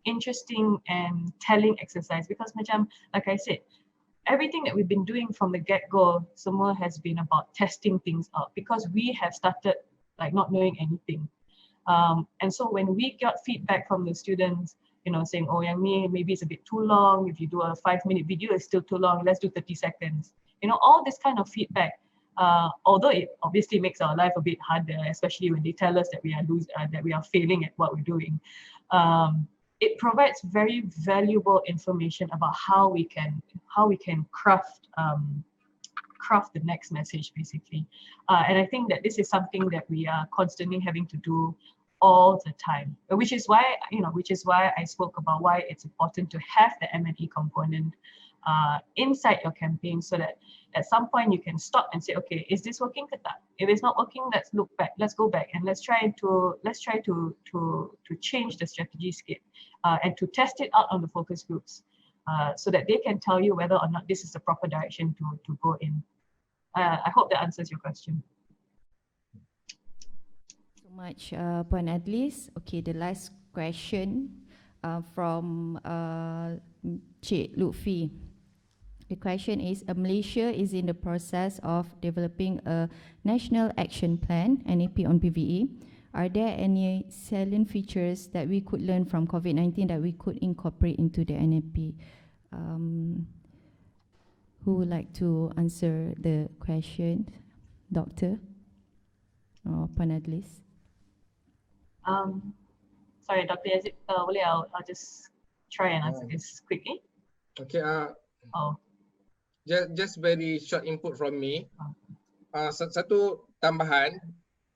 interesting and telling exercise, because like I said, everything that we've been doing from the get-go, semua has been about testing things out, because we have started like not knowing anything. And so when we got feedback from the students, saying, oh, yang ni, maybe it's a bit too long. If you do a 5-minute video, it's still too long. Let's do 30 seconds. All this kind of feedback, although it obviously makes our life a bit harder, especially when they tell us that we are failing at what we're doing. It provides very valuable information about how we can craft the next message, basically. And I think that this is something that we are constantly having to do all the time, which is why I spoke about why it's important to have the M&E component inside your campaign, so that at some point you can stop and say, okay, is this working? If it's not working, let's look back, let's go back, and let's try to change the strategy scape and to test it out on the focus groups, so that they can tell you whether or not this is the proper direction to go in. I hope that answers your question. So much, Puan Adlyss. Okay, the last question from Cik Lutfi. The question is, Malaysia is in the process of developing a National Action Plan, NAP, on PVE. Are there any salient features that we could learn from COVID-19 that we could incorporate into the NAP? Who would like to answer the question? Doctor or Puan Adlyss? Sorry, Dr. Yazid, I'll just try and answer this quickly. Okay. just very short input from me. Satu tambahan,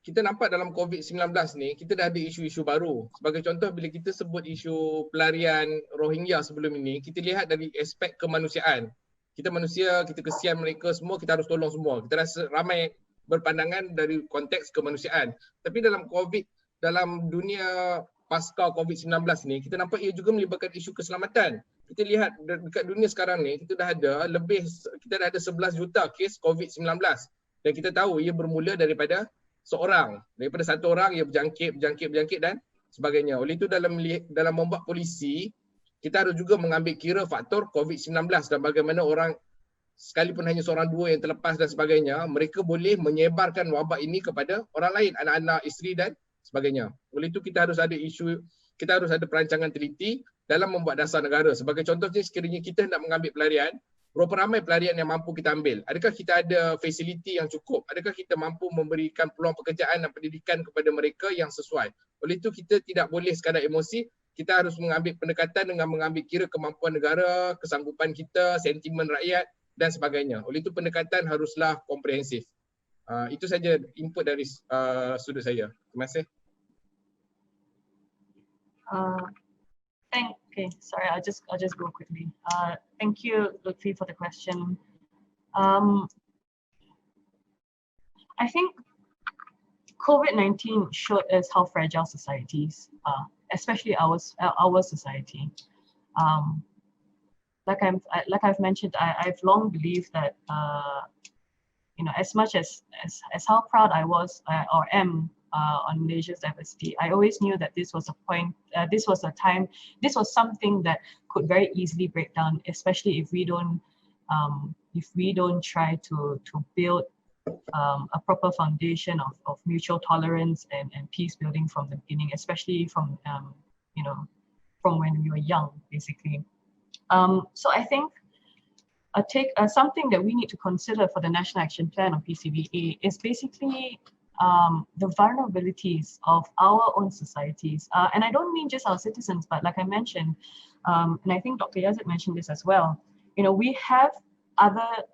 kita nampak dalam COVID-19 ni, kita dah ada isu-isu baru. Sebagai contoh, bila kita sebut isu pelarian Rohingya sebelum ini, kita lihat dari aspek kemanusiaan. Kita manusia, kita kesian mereka semua, kita harus tolong semua. Kita rasa ramai berpandangan dari konteks kemanusiaan. Tapi dalam dunia pasca COVID-19 ni, kita nampak ia juga melibatkan isu keselamatan. Kita lihat dekat dunia sekarang ni, kita dah ada 11 juta kes COVID-19. Dan kita tahu ia bermula daripada satu orang ia berjangkit dan sebagainya. Oleh itu dalam membuat polisi, kita harus juga mengambil kira faktor COVID-19 dan bagaimana orang sekalipun hanya seorang dua yang terlepas dan sebagainya, mereka boleh menyebarkan wabak ini kepada orang lain, anak-anak, isteri dan sebagainya. Oleh itu kita harus ada perancangan teliti dalam membuat dasar negara. Sebagai contohnya, sekiranya kita hendak mengambil pelarian, berapa ramai pelarian yang mampu kita ambil? Adakah kita ada fasiliti yang cukup? Adakah kita mampu memberikan peluang pekerjaan dan pendidikan kepada mereka yang sesuai? Oleh itu kita tidak boleh sekadar emosi, kita harus mengambil pendekatan dengan mengambil kira kemampuan negara, kesanggupan kita, sentimen rakyat dan sebagainya. Oleh itu pendekatan haruslah komprehensif. Itu saja input dari sudut saya. Terima kasih. Okay, sorry, I'll just go quickly. Thank you, Lutfi, for the question. I think COVID-19 showed us how fragile societies are, especially our society. Like I've mentioned, I've long believed that as much as how proud I was or am on Malaysia's diversity, I always knew that this was something that could very easily break down, especially if we don't try to build a proper foundation of mutual tolerance and peace building from the beginning, especially from when we were young, basically. So I think something that we need to consider for the National Action Plan on PCBA is basically the vulnerabilities of our own societies. And I don't mean just our citizens, but like I mentioned, and I think Dr. Yazid mentioned this as well, we have other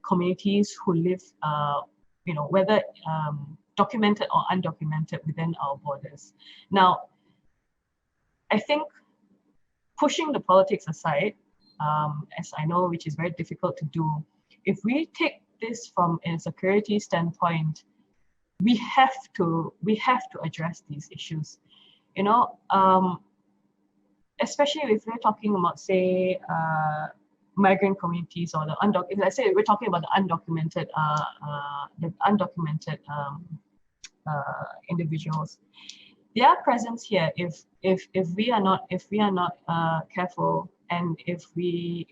communities who live, whether documented or undocumented within our borders. Now, I think pushing the politics aside, as I know, which is very difficult to do, if we take this from a security standpoint, we have to address these issues, especially if we're talking about, say, migrant communities or let's say we're talking about the undocumented individuals. Their presence here, if we are not careful, and if we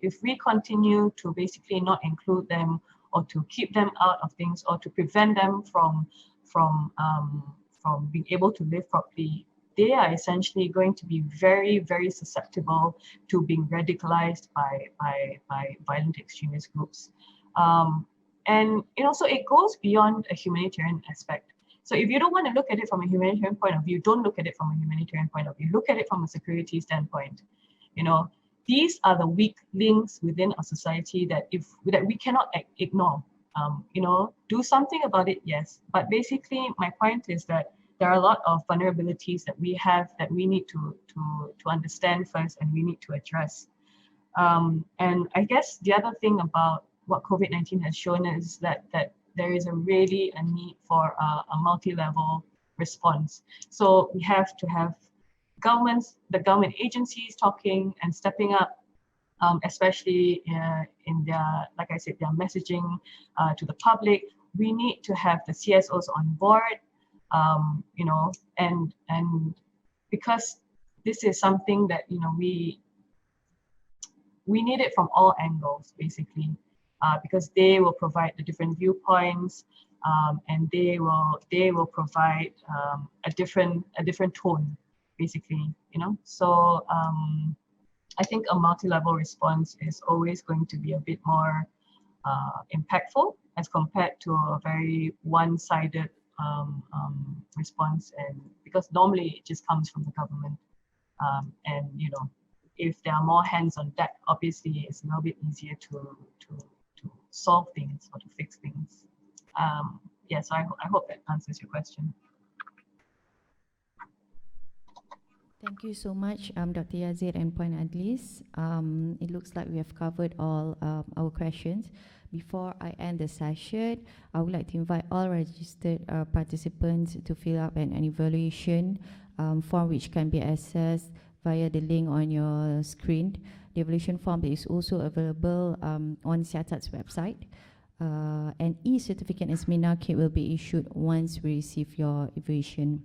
continue to basically not include them or to keep them out of things or to prevent them from being able to live properly, they are essentially going to be very, very susceptible to being radicalized by violent extremist groups. And so it goes beyond a humanitarian aspect. So if you don't want to look at it from a humanitarian point of view, don't look at it from a humanitarian point of view. Look at it from a security standpoint. These are the weak links within our society that we cannot ignore. Do something about it, yes. But basically, my point is that there are a lot of vulnerabilities that we have that we need to understand first, and we need to address. And I guess the other thing about what COVID-19 has shown is that there is really a need for a multi-level response. So we have to have the government agencies talking and stepping up, especially in their, like I said, their messaging to the public. We need to have the CSOs on board, and because this is something that we need it from all angles, basically, because they will provide the different viewpoints, and they will provide a different tone, basically, So I think a multi-level response is always going to be a bit more impactful as compared to a very one-sided response, and because normally it just comes from the government, and if there are more hands on deck, obviously it's a little bit easier to solve things or to fix things. Yeah, so I hope that answers your question. Thank you so much, Dr. Yazid and Puan Adlyss. It looks like we have covered all our questions. Before I end the session, I would like to invite all registered participants to fill up an evaluation form which can be accessed via the link on your screen. The evaluation form is also available on SEARCCT's website. An e-certificate and seminar kit will be issued once we receive your evaluation.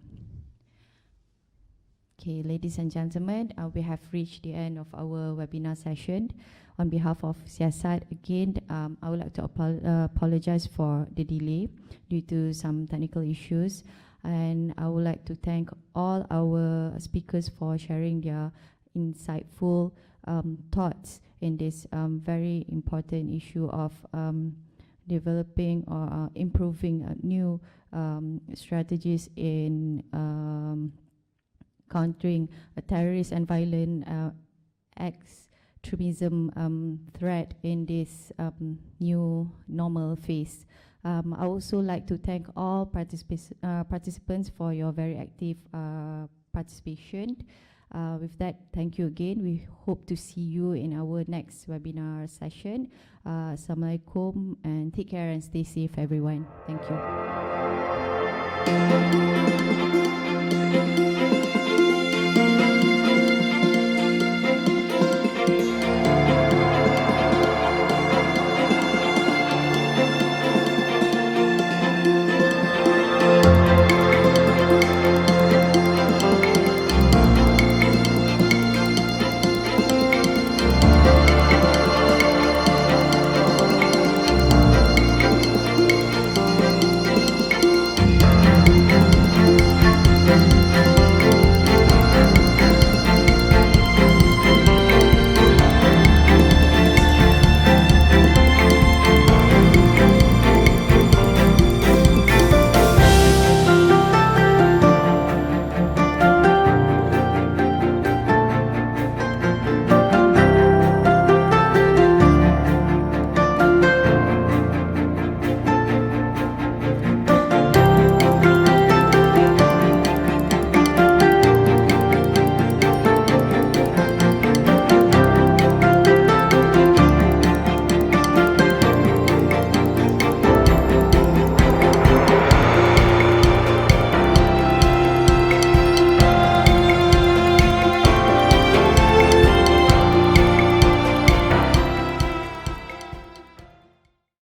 Okay, ladies and gentlemen, we have reached the end of our webinar session. On behalf of SEARCCT, again, I would like to apologize for the delay due to some technical issues. And I would like to thank all our speakers for sharing their insightful thoughts in this very important issue of developing or improving new strategies in countering terrorist and violent extremism threat in this new normal phase. I also like to thank all participants for your very active participation. With that, thank you again. We hope to see you in our next webinar session. Assalamualaikum, and take care and stay safe, everyone. Thank you.